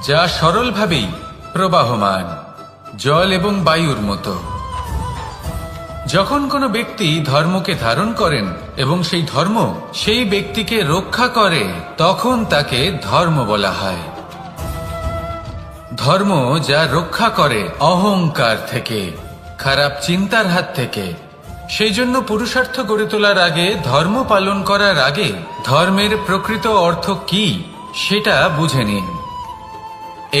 যা সরলভাবেই প্রবাহমান, জল এবং বায়ুর মতো। যখন কোনো ব্যক্তি ধর্মকে ধারণ করেন এবং সেই ধর্ম সেই ব্যক্তিকে রক্ষা করে তখন তাকে ধর্ম বলা হয়। ধর্ম যা রক্ষা করে অহংকার থেকে, খারাপ চিন্তার হাত থেকে। সেই জন্য পুরুষার্থ গড়ে তোলার আগে, ধর্ম পালন করার আগে ধর্মের প্রকৃত অর্থ কি সেটা বুঝে নিন।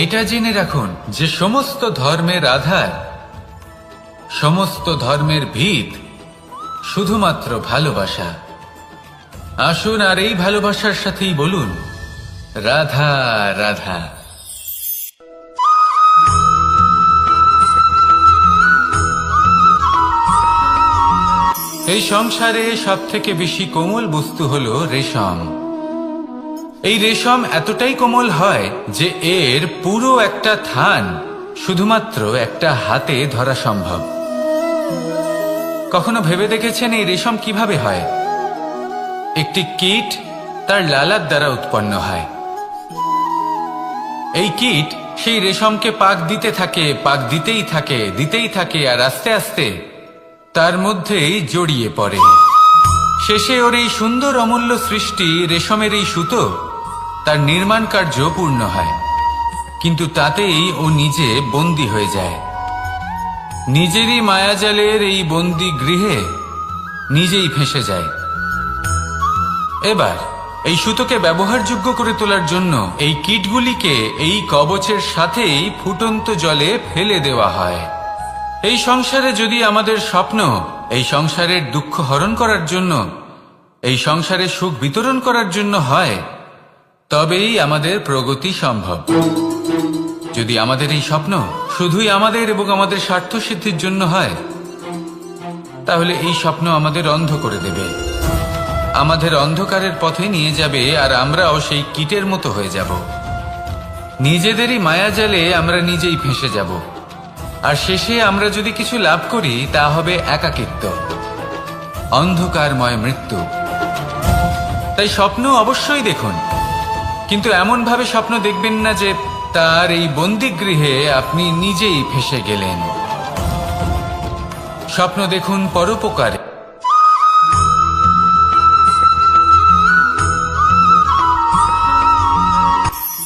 এটা জেনে রাখুন যে সমস্ত ধর্মের আধার, সমস্ত ধর্মের ভিত শুধুমাত্র ভালোবাসা। আসুন আর এই ভালোবাসার সাথেই বলুন, রাধা রাধা। এই সংসারে সবথেকে বেশি কোমল বস্তু হলো রেশম। এই রেশম এতটাই কোমল হয় যে এর পুরো একটা থান শুধুমাত্র একটা হাতে ধরা সম্ভব। কখনো ভেবে দেখেছেন এই রেশম কিভাবে হয়? একটি কীট তার লালার দ্বারা উৎপন্ন হয়। এই কীট সেই রেশমকে পাক দিতে থাকে, পাক দিতেই থাকে, আর আস্তে আস্তে তার মধ্যেই জড়িয়ে পড়ে। শেষে ওর এই সুন্দর অমূল্য সৃষ্টি রেশমের এই সুতো তার নির্মাণ কার্য পূর্ণ হয়, কিন্তু তাতেই ও নিজে বন্দী হয়ে যায়। নিজেরই মায়াজালের এই বন্দী গৃহে নিজেই ফেঁসে যায়। এবার এই সুতোকে ব্যবহারযোগ্য করে তোলার জন্য এই কীটগুলিকে এই কবচের সাথেই ফুটন্ত জলে ফেলে দেওয়া হয়। এই সংসারে যদি আমাদের স্বপ্ন এই সংসারের দুঃখ হরণ করার জন্য এই সংসারে সুখ বিতরণ করার জন্য হয়, তবেই আমাদের প্রগতি সম্ভব। যদি আমাদের এই স্বপ্ন শুধুই আমাদের এবং আমাদের স্বার্থ সিদ্ধির জন্য হয়, তাহলে এই স্বপ্ন আমাদের অন্ধ করে দেবে, আমাদের অন্ধকারের পথে নিয়ে যাবে, আর আমরাও সেই কীটের মতো হয়ে যাব। নিজেদেরই মায়াজালে আমরা নিজেই ফেঁসে যাব, আর শেষে আমরা যদি কিছু লাভ করি তা হবে একাকিত্ব, অন্ধকারময় মৃত্যু। তাই স্বপ্ন অবশ্যই দেখুন, কিন্তু এমন ভাবে স্বপ্ন দেখবেন না যে তার এই বন্দিগৃহে আপনি নিজেই ফেঁসে গেলেন। স্বপ্ন দেখুন পরোপকারে।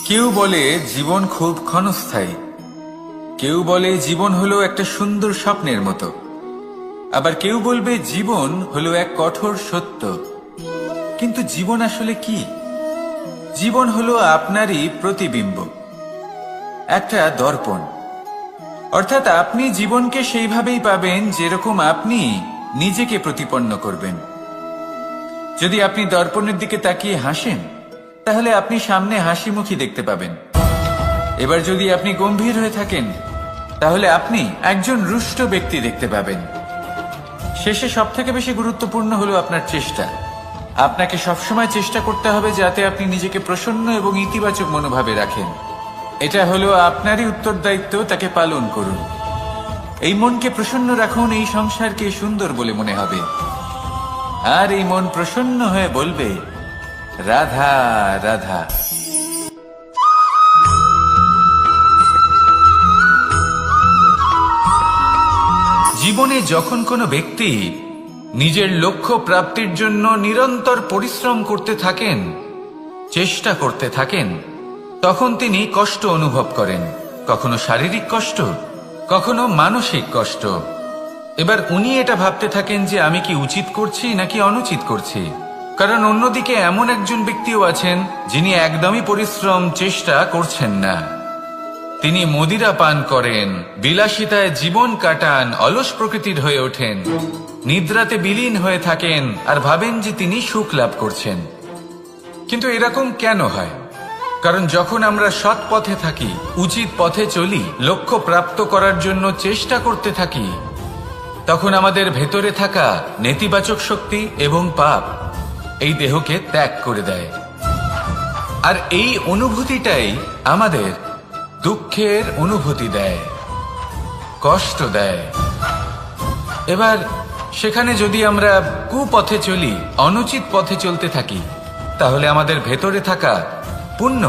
কেউ বলে জীবন খুব ক্ষণস্থায়ী, কেউ বলে জীবন হলো একটা সুন্দর স্বপ্নের মতো, আবার কেউ বলবে জীবন হলো এক কঠোর সত্য। কিন্তু জীবন আসলে কি? জীবন হলো আপনারই প্রতিবিম্ব, একটা দর্পণ। অর্থাৎ আপনি জীবনকে সেইভাবেই পাবেন যেরকম আপনি নিজেকে প্রতিপন্ন করবেন। যদি আপনি দর্পণের দিকে তাকিয়ে হাসেন, তাহলে আপনি সামনে হাসি মুখী দেখতে পাবেন। এবার যদি আপনি গম্ভীর হয়ে থাকেন, তাহলে আপনি একজন রুষ্ট ব্যক্তি দেখতে পাবেন। শেষে সবথেকে বেশি গুরুত্বপূর্ণ হলো আপনার চেষ্টা। আপনাকে সবসময় চেষ্টা করতে হবে যাতে আপনি নিজেকে প্রসন্ন এবং ইতিবাচক মনোভাবে রাখেন। এটা হলো আপনারই উত্তরদায়িত্ব, তাকে পালন করুন। এই মনকে প্রসন্ন রাখুন, এই সংসারকে সুন্দর বলে মনে হবে, আর এই মন প্রসন্ন হয়ে বলবে রাধা রাধা। জীবনে যখন কোনো ব্যক্তি নিজের লক্ষ্য প্রাপ্তির জন্য নিরন্তর পরিশ্রম করতে থাকেন, চেষ্টা করতে থাকেন, তখন তিনি কষ্ট অনুভব করেন, কখনো শারীরিক কষ্ট, কখনো মানসিক কষ্ট। এবার উনি এটা ভাবতে থাকেন যে আমি কি উচিত করছি নাকি অনুচিত করছি। কারণ অন্যদিকে এমন একজন ব্যক্তিও আছেন যিনি একদমই পরিশ্রম চেষ্টা করছেন না। তিনি মদিরা পান করেন, বিলাসিতায় জীবন কাটান, অলস প্রকৃতির হয়ে ওঠেন, নিদ্রাতে বিলীন হয়ে থাকেন, আর ভাবেন যে তিনি সুখ লাভ করছেন। কিন্তু এরকম কেন হয়? কারণ যখন আমরা সৎ পথে থাকি, উচিত পথে চলি, লক্ষ্য প্রাপ্ত করার জন্য চেষ্টা করতে থাকি, তখন আমাদের ভেতরে থাকা নেতিবাচক শক্তি এবং পাপ এই দেহকে ত্যাগ করে দেয়। আর এই অনুভূতিটাই আমাদের দুঃখের অনুভূতি দেয়, কষ্ট দেয়। এবার সেখানে যদি আমরা কুপথে চলি, অনুচিত পথে চলতে থাকি, তাহলে আমাদের ভেতরে থাকা পুণ্য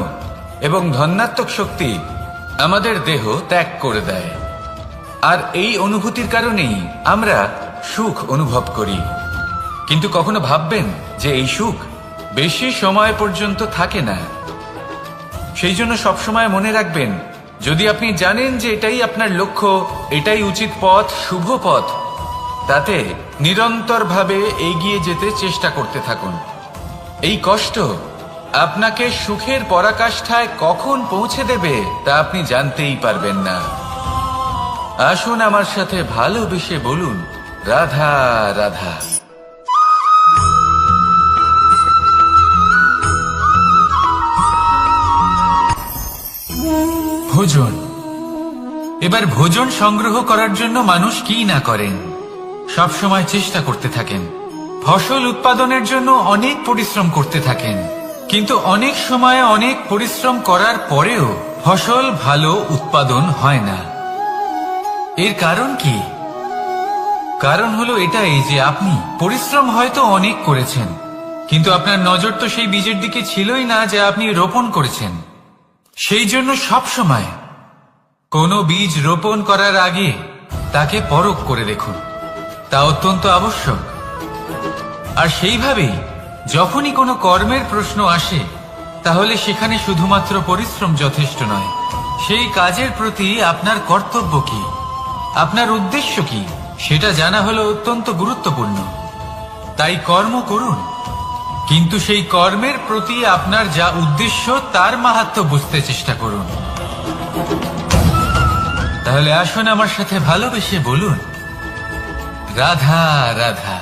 এবং ধনাত্মক শক্তি আমাদের দেহ ত্যাগ করে দেয়। আর এই অনুভূতির কারণেই আমরা সুখ অনুভব করি। কিন্তু কখনো ভাববেন যে এই সুখ বেশি সময় পর্যন্ত থাকে না। সেই জন্য সবসময় মনে রাখবেন, যদি আপনি জানেন যে এটাই আপনার লক্ষ্য, এটাই উচিত পথ, শুভ পথ, তাতে নিরন্তরভাবে এগিয়ে যেতে চেষ্টা করতে থাকুন। এই কষ্ট আপনাকে সুখের পরাকাষ্ঠায় কখন পৌঁছে দেবে তা আপনি জানতেই পারবেন না। আসুন আমার সাথে ভালোবেসে বলুন রাধা রাধা। ভোজন। এবার ভোজন সংগ্রহ করার জন্য মানুষ কি না করেন, সবসময় চেষ্টা করতে থাকেন। ফসল উৎপাদনের জন্য অনেক পরিশ্রম করতে থাকেন, কিন্তু অনেক সময় অনেক পরিশ্রম করার পরেও ফসল ভালো উৎপাদন হয় না। এর কারণ কি? কারণ হলো এটাই যে আপনি পরিশ্রম হয়তো অনেক করেছেন, কিন্তু আপনার নজর তো সেই বীজের দিকে ছিলই না যা আপনি রোপণ করেছেন। সেই জন্য সব সময় কোনো বীজ রোপণ করার আগে তাকে পরখ করে দেখুন, তা অত্যন্ত আবশ্যক। আর সেইভাবেই যখনই কোনো কর্মের প্রশ্ন আসে, তাহলে সেখানে শুধুমাত্র পরিশ্রম যথেষ্ট নয়। সেই কাজের প্রতি আপনার কর্তব্য কি, আপনার উদ্দেশ্য কি, সেটা জানা হলো অত্যন্ত গুরুত্বপূর্ণ। তাই কর্ম করুন, কিন্তু সেই কর্মের প্রতি আপনার যা উদ্দেশ্য তার মাহাত্ম্য বুঝতে চেষ্টা করুন। তাহলে আসুন আমার সাথে ভালোবেসে বলুন রাধা রাধা।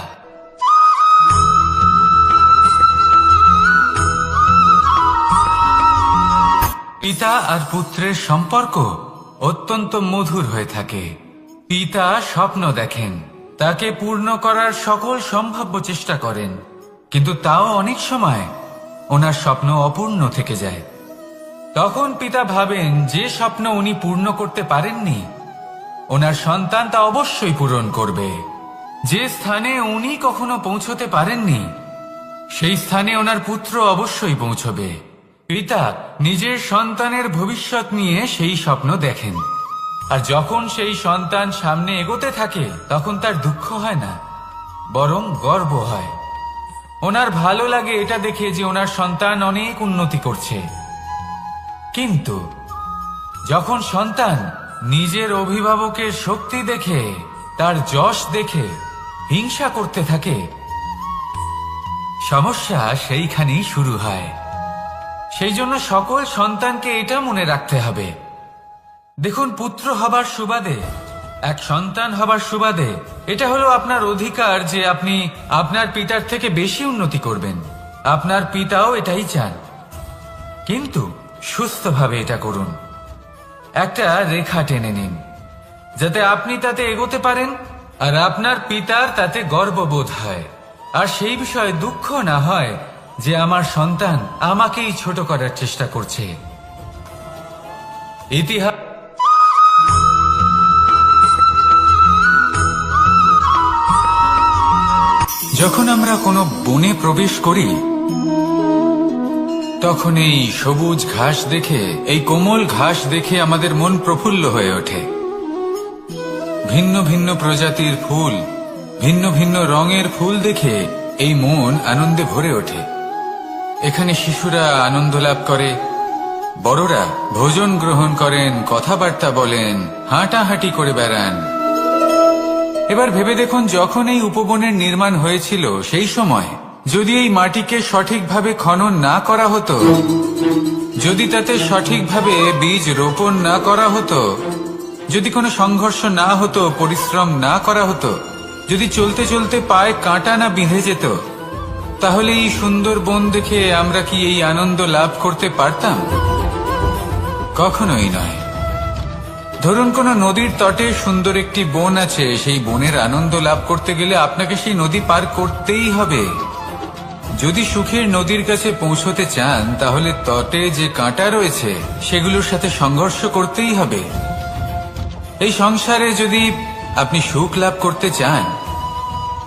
পিতা আর পুত্রের সম্পর্ক অত্যন্ত মধুর হয়ে থাকে। পিতা স্বপ্ন দেখেন, তাকে পূর্ণ করার সকল সম্ভাব্য চেষ্টা করেন, কিন্তু তাও অনেক সময় ওনার স্বপ্ন অপূর্ণ থেকে যায়। তখন পিতা ভাবেন যে স্বপ্ন উনি পূর্ণ করতে পারেননি, ওনার সন্তান তা অবশ্যই পূরণ করবে। যে স্থানে উনি কখনো পৌঁছতে পারেননি, সেই স্থানে ওনার পুত্র অবশ্যই পৌঁছবে। পিতা নিজের সন্তানের ভবিষ্যৎ নিয়ে সেই স্বপ্ন দেখেন, আর যখন সেই সন্তান সামনে এগোতে থাকে তখন তার দুঃখ হয় না, বরং গর্ব হয়। ওনার ভালো লাগে এটা দেখে যে ওনার সন্তান অনেক উন্নতি করছে। কিন্তু যখন সন্তান নিজের অভিভাবকের শক্তি দেখে, তার যশ দেখে হিংসা করতে থাকে, সমস্যা সেইখানেই শুরু হয়। সেই জন্য সকল সন্তানকে এটা মনে রাখতে হবে, দেখুন, পুত্র হবার সুবাদে, এক সন্তান হবার সুবাদে এটা হলো আপনার অধিকার যে আপনি আপনার পিতার থেকে বেশি উন্নতি করবেন। আপনার পিতাও এটাই চান, কিন্তু সুস্থভাবে এটা করুন। একটা রেখা টেনে নিন যাতে আপনি তাতে এগোতে পারেন আর আপনার পিতার তাতে গর্ববোধ হয়, আর সেই বিষয়ে দুঃখ না হয় যে আমার সন্তান আমাকেই ছোট করার চেষ্টা করছে। ইতিহাস যখন আমরা কোনো বনে প্রবেশ করি, তখন এই সবুজ ঘাস দেখে, এই কোমল ঘাস দেখে আমাদের মন প্রফুল্ল হয়ে ওঠে। ভিন্ন ভিন্ন প্রজাতির ফুল, ভিন্ন ভিন্ন রঙের ফুল দেখে এই মন আনন্দে ভরে ওঠে। এখানে শিশুরা আনন্দ লাভ করে, বড়রা ভোজন গ্রহণ করেন, কথাবার্তা বলেন, হাঁটাহাঁটি করে বেড়ান। এবার ভেবে দেখুন, যখন এই উপবনের নির্মাণ হয়েছিল সেই সময় যদি এই মাটিকে সঠিকভাবে খনন না করা হতো, যদি তাতে সঠিকভাবে বীজ রোপণ না করা হতো, যদি কোনো সংঘর্ষ না হতো, পরিশ্রম না করা হতো, যদি চলতে চলতে পায়ে কাঁটা না বিঁধে যেত, তাহলে এই সুন্দর বন দেখে আমরা কি এই আনন্দ লাভ করতে পারতাম? কখনোই নয়। ধরুন কোনো নদীর তটে সুন্দর একটি বন আছে, সেই বনের আনন্দ লাভ করতে গেলে আপনাকে সেই নদী পার করতেই হবে। যদি সুখের নদীর কাছে পৌঁছতে চান, তাহলে তটে যে কাঁটা রয়েছে সেগুলোর সাথে সংঘর্ষ করতেই হবে। এই সংসারে যদি আপনি সুখ লাভ করতে চান,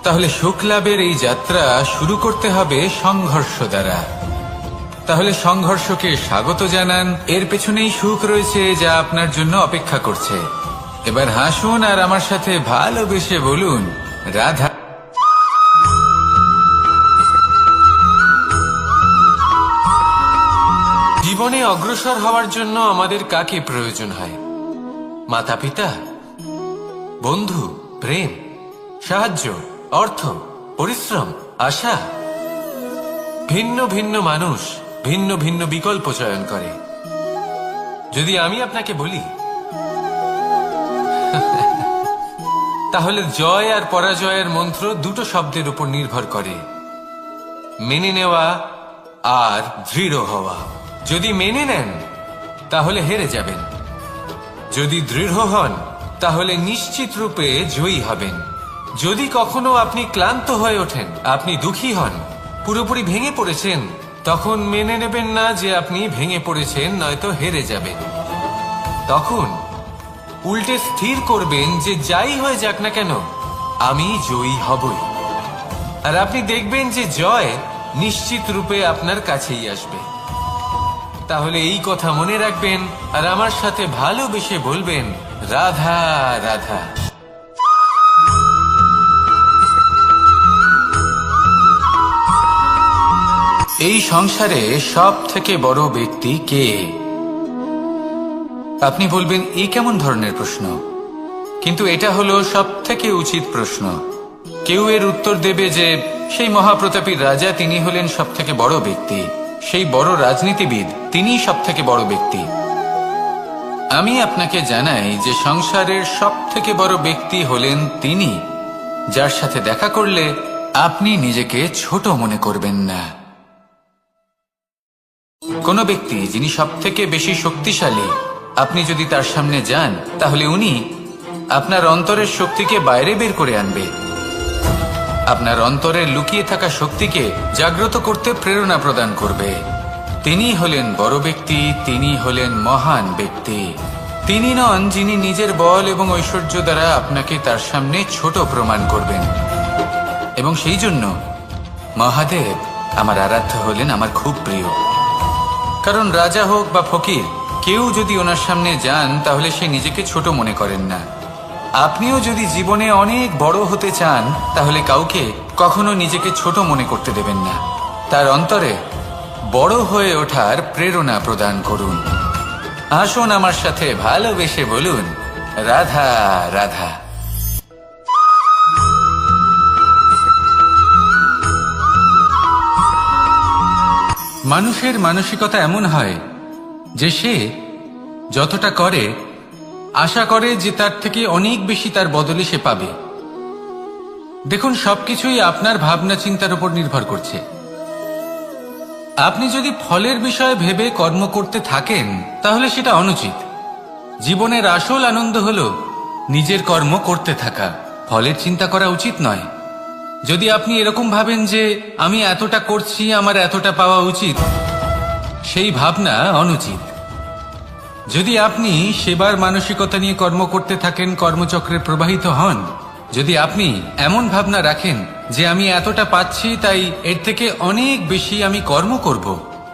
তাহলে সুখ লাভের এই যাত্রা শুরু করতে হবে সংঘর্ষ দ্বারা। তাহলে সংঘর্ষকে স্বাগত জানান, এর পেছনেই সুখ রয়েছে যা আপনার জন্য অপেক্ষা করছে। এবার হাসুন আর আমার সাথে ভালোবেসে বলুন, রাধা। জীবনে অগ্রসর হওয়ার জন্য আমাদের কাকে প্রয়োজন হয়? মাতা পিতা, বন্ধু, প্রেম, সাহায্য, অর্থ, পরিশ্রম, আশা। ভিন্ন ভিন্ন মানুষ ভিন্ন ভিন্ন বিকল্প চয়ন করে। যদি আমি আপনাকে বলি, তাহলে জয় আর পরাজয়ের মন্ত্র দুটো শব্দের উপর নির্ভর করে, মেনে নেওয়া আর দৃঢ় হওয়া। যদি মেনে নেন তাহলে হেরে যাবেন, যদি দৃঢ় হন তাহলে নিশ্চিত রূপে জয়ী হবেন। যদি কখনো আপনি ক্লান্ত হয়ে ওঠেন, আপনি দুঃখী হন, পুরোপুরি ভেঙে পড়েছেন, তখন মেনে নেবেন না যে আপনি ভেঙে পড়েছেন, নয়তো হেরে যাবেন। তখন উল্টে স্থির করবেন যে যাই হয়ে যাক না কেন, আমি জয়ী হবই। আর আপনি দেখবেন যে জয় নিশ্চিত রূপে আপনার কাছেই আসবে। তাহলে এই কথা মনে রাখবেন আর আমার সাথে ভালোবেসে বলবেন, রাধা রাধা। এই সংসারে সব থেকে বড় ব্যক্তি কে? আপনি বলবেন, এই কেমন ধরনের প্রশ্ন? কিন্তু এটা হলো সব থেকে উচিত প্রশ্ন। কেউ এর উত্তর দেবে যে সেই মহাপ্রতাপী রাজা, তিনি হলেন সব থেকে বড় ব্যক্তি, সেই বড় রাজনীতিবিদ, তিনিই সব থেকে বড় ব্যক্তি। আমি আপনাকে জানাই যে সংসারের সব থেকে বড় ব্যক্তি হলেন তিনি, যার সাথে দেখা করলে আপনি নিজেকে ছোট মনে করবেন না। কোনো ব্যক্তি যিনি সব থেকে বেশি শক্তিশালী, আপনি যদি তার সামনে যান তাহলে উনি আপনার অন্তরের শক্তিকে বাইরে বের করে আনবে, আপনার অন্তরের লুকিয়ে থাকা শক্তিকে জাগ্রত করতে প্রেরণা প্রদান করবে। তিনি হলেন বড় ব্যক্তি, তিনি হলেন মহান ব্যক্তি। তিনি নন যিনি নিজের বল এবং ঐশ্বর্য দ্বারা আপনাকে তার সামনে ছোট প্রমাণ করবেন। এবং সেই জন্য মহাদেব আমার আরাধ্য হলেন আমার খুব প্রিয়। কারণ রাজা হোক বা ফকির, কেউ যদি ওনার সামনে যান তাহলে সে নিজেকে ছোট মনে করেন না। আপনিও যদি জীবনে অনেক বড় হতে চান তাহলে কাউকে কখনো নিজেকে ছোট মনে করতে দেবেন না। তার অন্তরে বড় হয়ে ওঠার প্রেরণা প্রদান করুন। আসুন আমার সাথে ভালোবেসে বলুন, রাধা রাধা। মানুষের মানসিকতা এমন হয় যে সে যতটা করে আশা করে যে তার থেকে অনেক বেশি তার বদলে সে পাবে। দেখুন, সবকিছুই আপনার ভাবনা চিন্তার উপর নির্ভর করছে। আপনি যদি ফলের বিষয়ে ভেবে কর্ম করতে থাকেন তাহলে সেটা অনুচিত। জীবনের আসল আনন্দ হলো নিজের কর্ম করতে থাকা, ফলের চিন্তা করা উচিত নয়। যদি আপনি এরকম ভাবেন যে আমি এতটা করছি, আমার এতটা পাওয়া উচিত, সেই ভাবনা অনুচিত। যদি আপনি সেবার মানসিকতা নিয়ে কর্ম করতে থাকেন, কর্মচক্রে প্রবাহিত হন, যদি আপনি এমন ভাবনা রাখেন যে আমি এতটা পাচ্ছি তাই এর থেকে অনেক বেশি আমি কর্ম করব,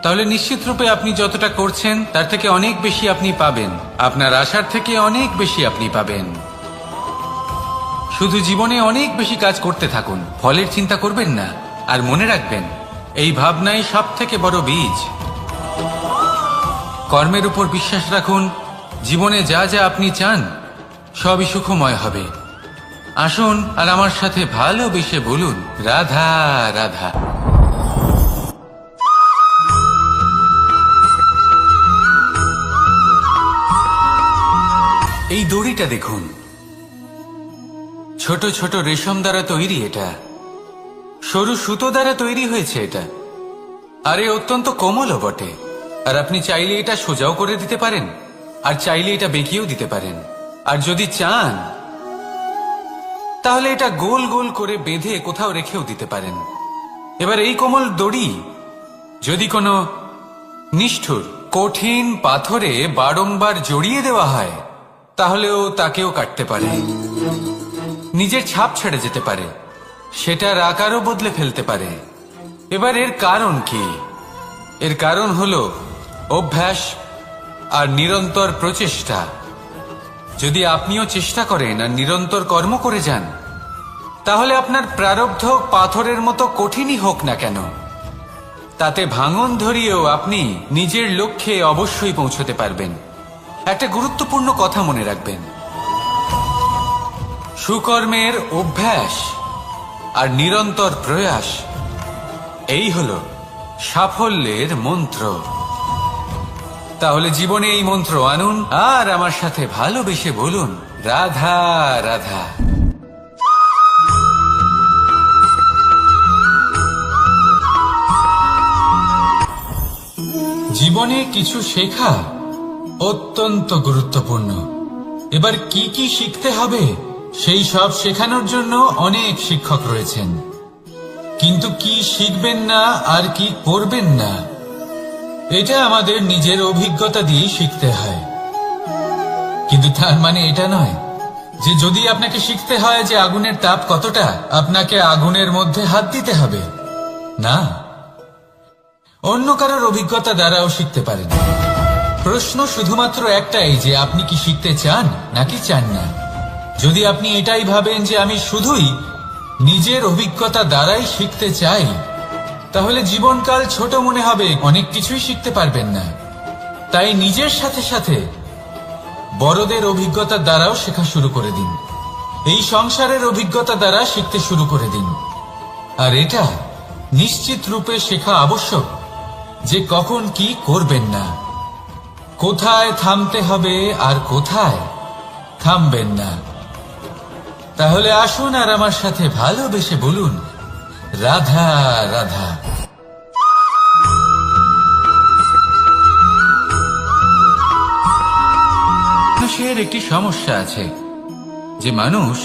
তাহলে নিশ্চিত রূপে আপনি যতটা করছেন তার থেকে অনেক বেশি আপনি পাবেন। আপনার আশার থেকে অনেক বেশি আপনি পাবেন। শুধু জীবনে অনেক বেশি কাজ করতে থাকুন, ফলের চিন্তা করবেন না। আর মনে রাখবেন, এই ভাবনাই সব থেকে বড় বীজ। কর্মের উপর বিশ্বাস রাখুন। জীবনে যা যা আপনি চান সবই সুখময় হবে। আসুন আর আমার সাথে ভালোবেসে বলুন, রাধা রাধা। এই দড়িটা দেখুন, ছোট ছোট রেশম দ্বারা তৈরি। এটা সরু সুতো দ্বারা তৈরি হয়েছে এটা, আর এ অত্যন্ত কোমলও বটে। আর আপনি চাইলে এটা সোজাও করে দিতে পারেন, আর চাইলে এটা বেঁকিয়েও দিতে পারেন। আর যদি চান তাহলে এটা গোল গোল করে বেঁধে কোথাও রেখেও দিতে পারেন। এবার এই কোমল দড়ি যদি কোনো নিষ্ঠুর কঠিন পাথরে বারংবার জড়িয়ে দেওয়া হয় তাহলেও তাকেও কাটতে পারে, নিজের ছাপ ছেড়ে যেতে পারে, সেটার আকারও বদলে ফেলতে পারে। এবার এর কারণ কি? এর কারণ হলো অভ্যাস আর নিরন্তর প্রচেষ্টা। যদি আপনিও চেষ্টা করেন আর নিরন্তর কর্ম করে যান, তাহলে আপনার প্রারব্ধ পাথরের মতো কঠিনই হোক না কেন, তাতে ভাঙন ধরিয়েও আপনি নিজের লক্ষ্যে অবশ্যই পৌঁছতে পারবেন। একটা গুরুত্বপূর্ণ কথা মনে রাখবেন, সুকর্মের অভ্যাস আর নিরন্তর প্রয়াস, এই হলো সাফল্যের মন্ত্র। তাহলে জীবনে এই মন্ত্র আনুন আর আমার সাথে ভালোবেসে বলুন, রাধা রাধা। জীবনে কিছু শেখা অত্যন্ত গুরুত্বপূর্ণ। এবার কি কি শিখতে হবে সেই সব শেখানোর জন্য অনেক শিক্ষক রয়েছেন, কিন্তু কি শিখবেন না আর কি করবেন না এটা আমাদের নিজের অভিজ্ঞতা দিয়ে শিখতে হয়। কিন্তু তার মানে এটা নয় যে যদি আপনাকে শিখতে হয় যে আগুনের তাপ কতটা, আপনাকে আগুনের মধ্যে হাত দিতে হবে। না, অন্য কারোর অভিজ্ঞতা দ্বারাও শিখতে পারেন। প্রশ্ন শুধুমাত্র একটাই যে আপনি কি শিখতে চান নাকি চান না। যদি আপনি এটাই ভাবেন যে আমি শুধুই নিজের অভিজ্ঞতা দ্বারাই শিখতে চাই, তাহলে জীবনকাল ছোট মনে হবে, অনেক কিছুই শিখতে পারবেন না। তাই নিজের সাথে সাথে বড়দের অভিজ্ঞতা দ্বারাও শেখা শুরু করে দিন। এই সংসারের অভিজ্ঞতা দ্বারা শিখতে শুরু করে দিন। আর এটা নিশ্চিত রূপে শেখা আবশ্যক যে কখন কি করবেন না, কোথায় থামতে হবে আর কোথায় থামবেন না। তাহলে আসুন আর আমার সাথে ভালোবেসে বলুন, রাধা রাধা। মানুষের একটি সমস্যা আছে যে মানুষ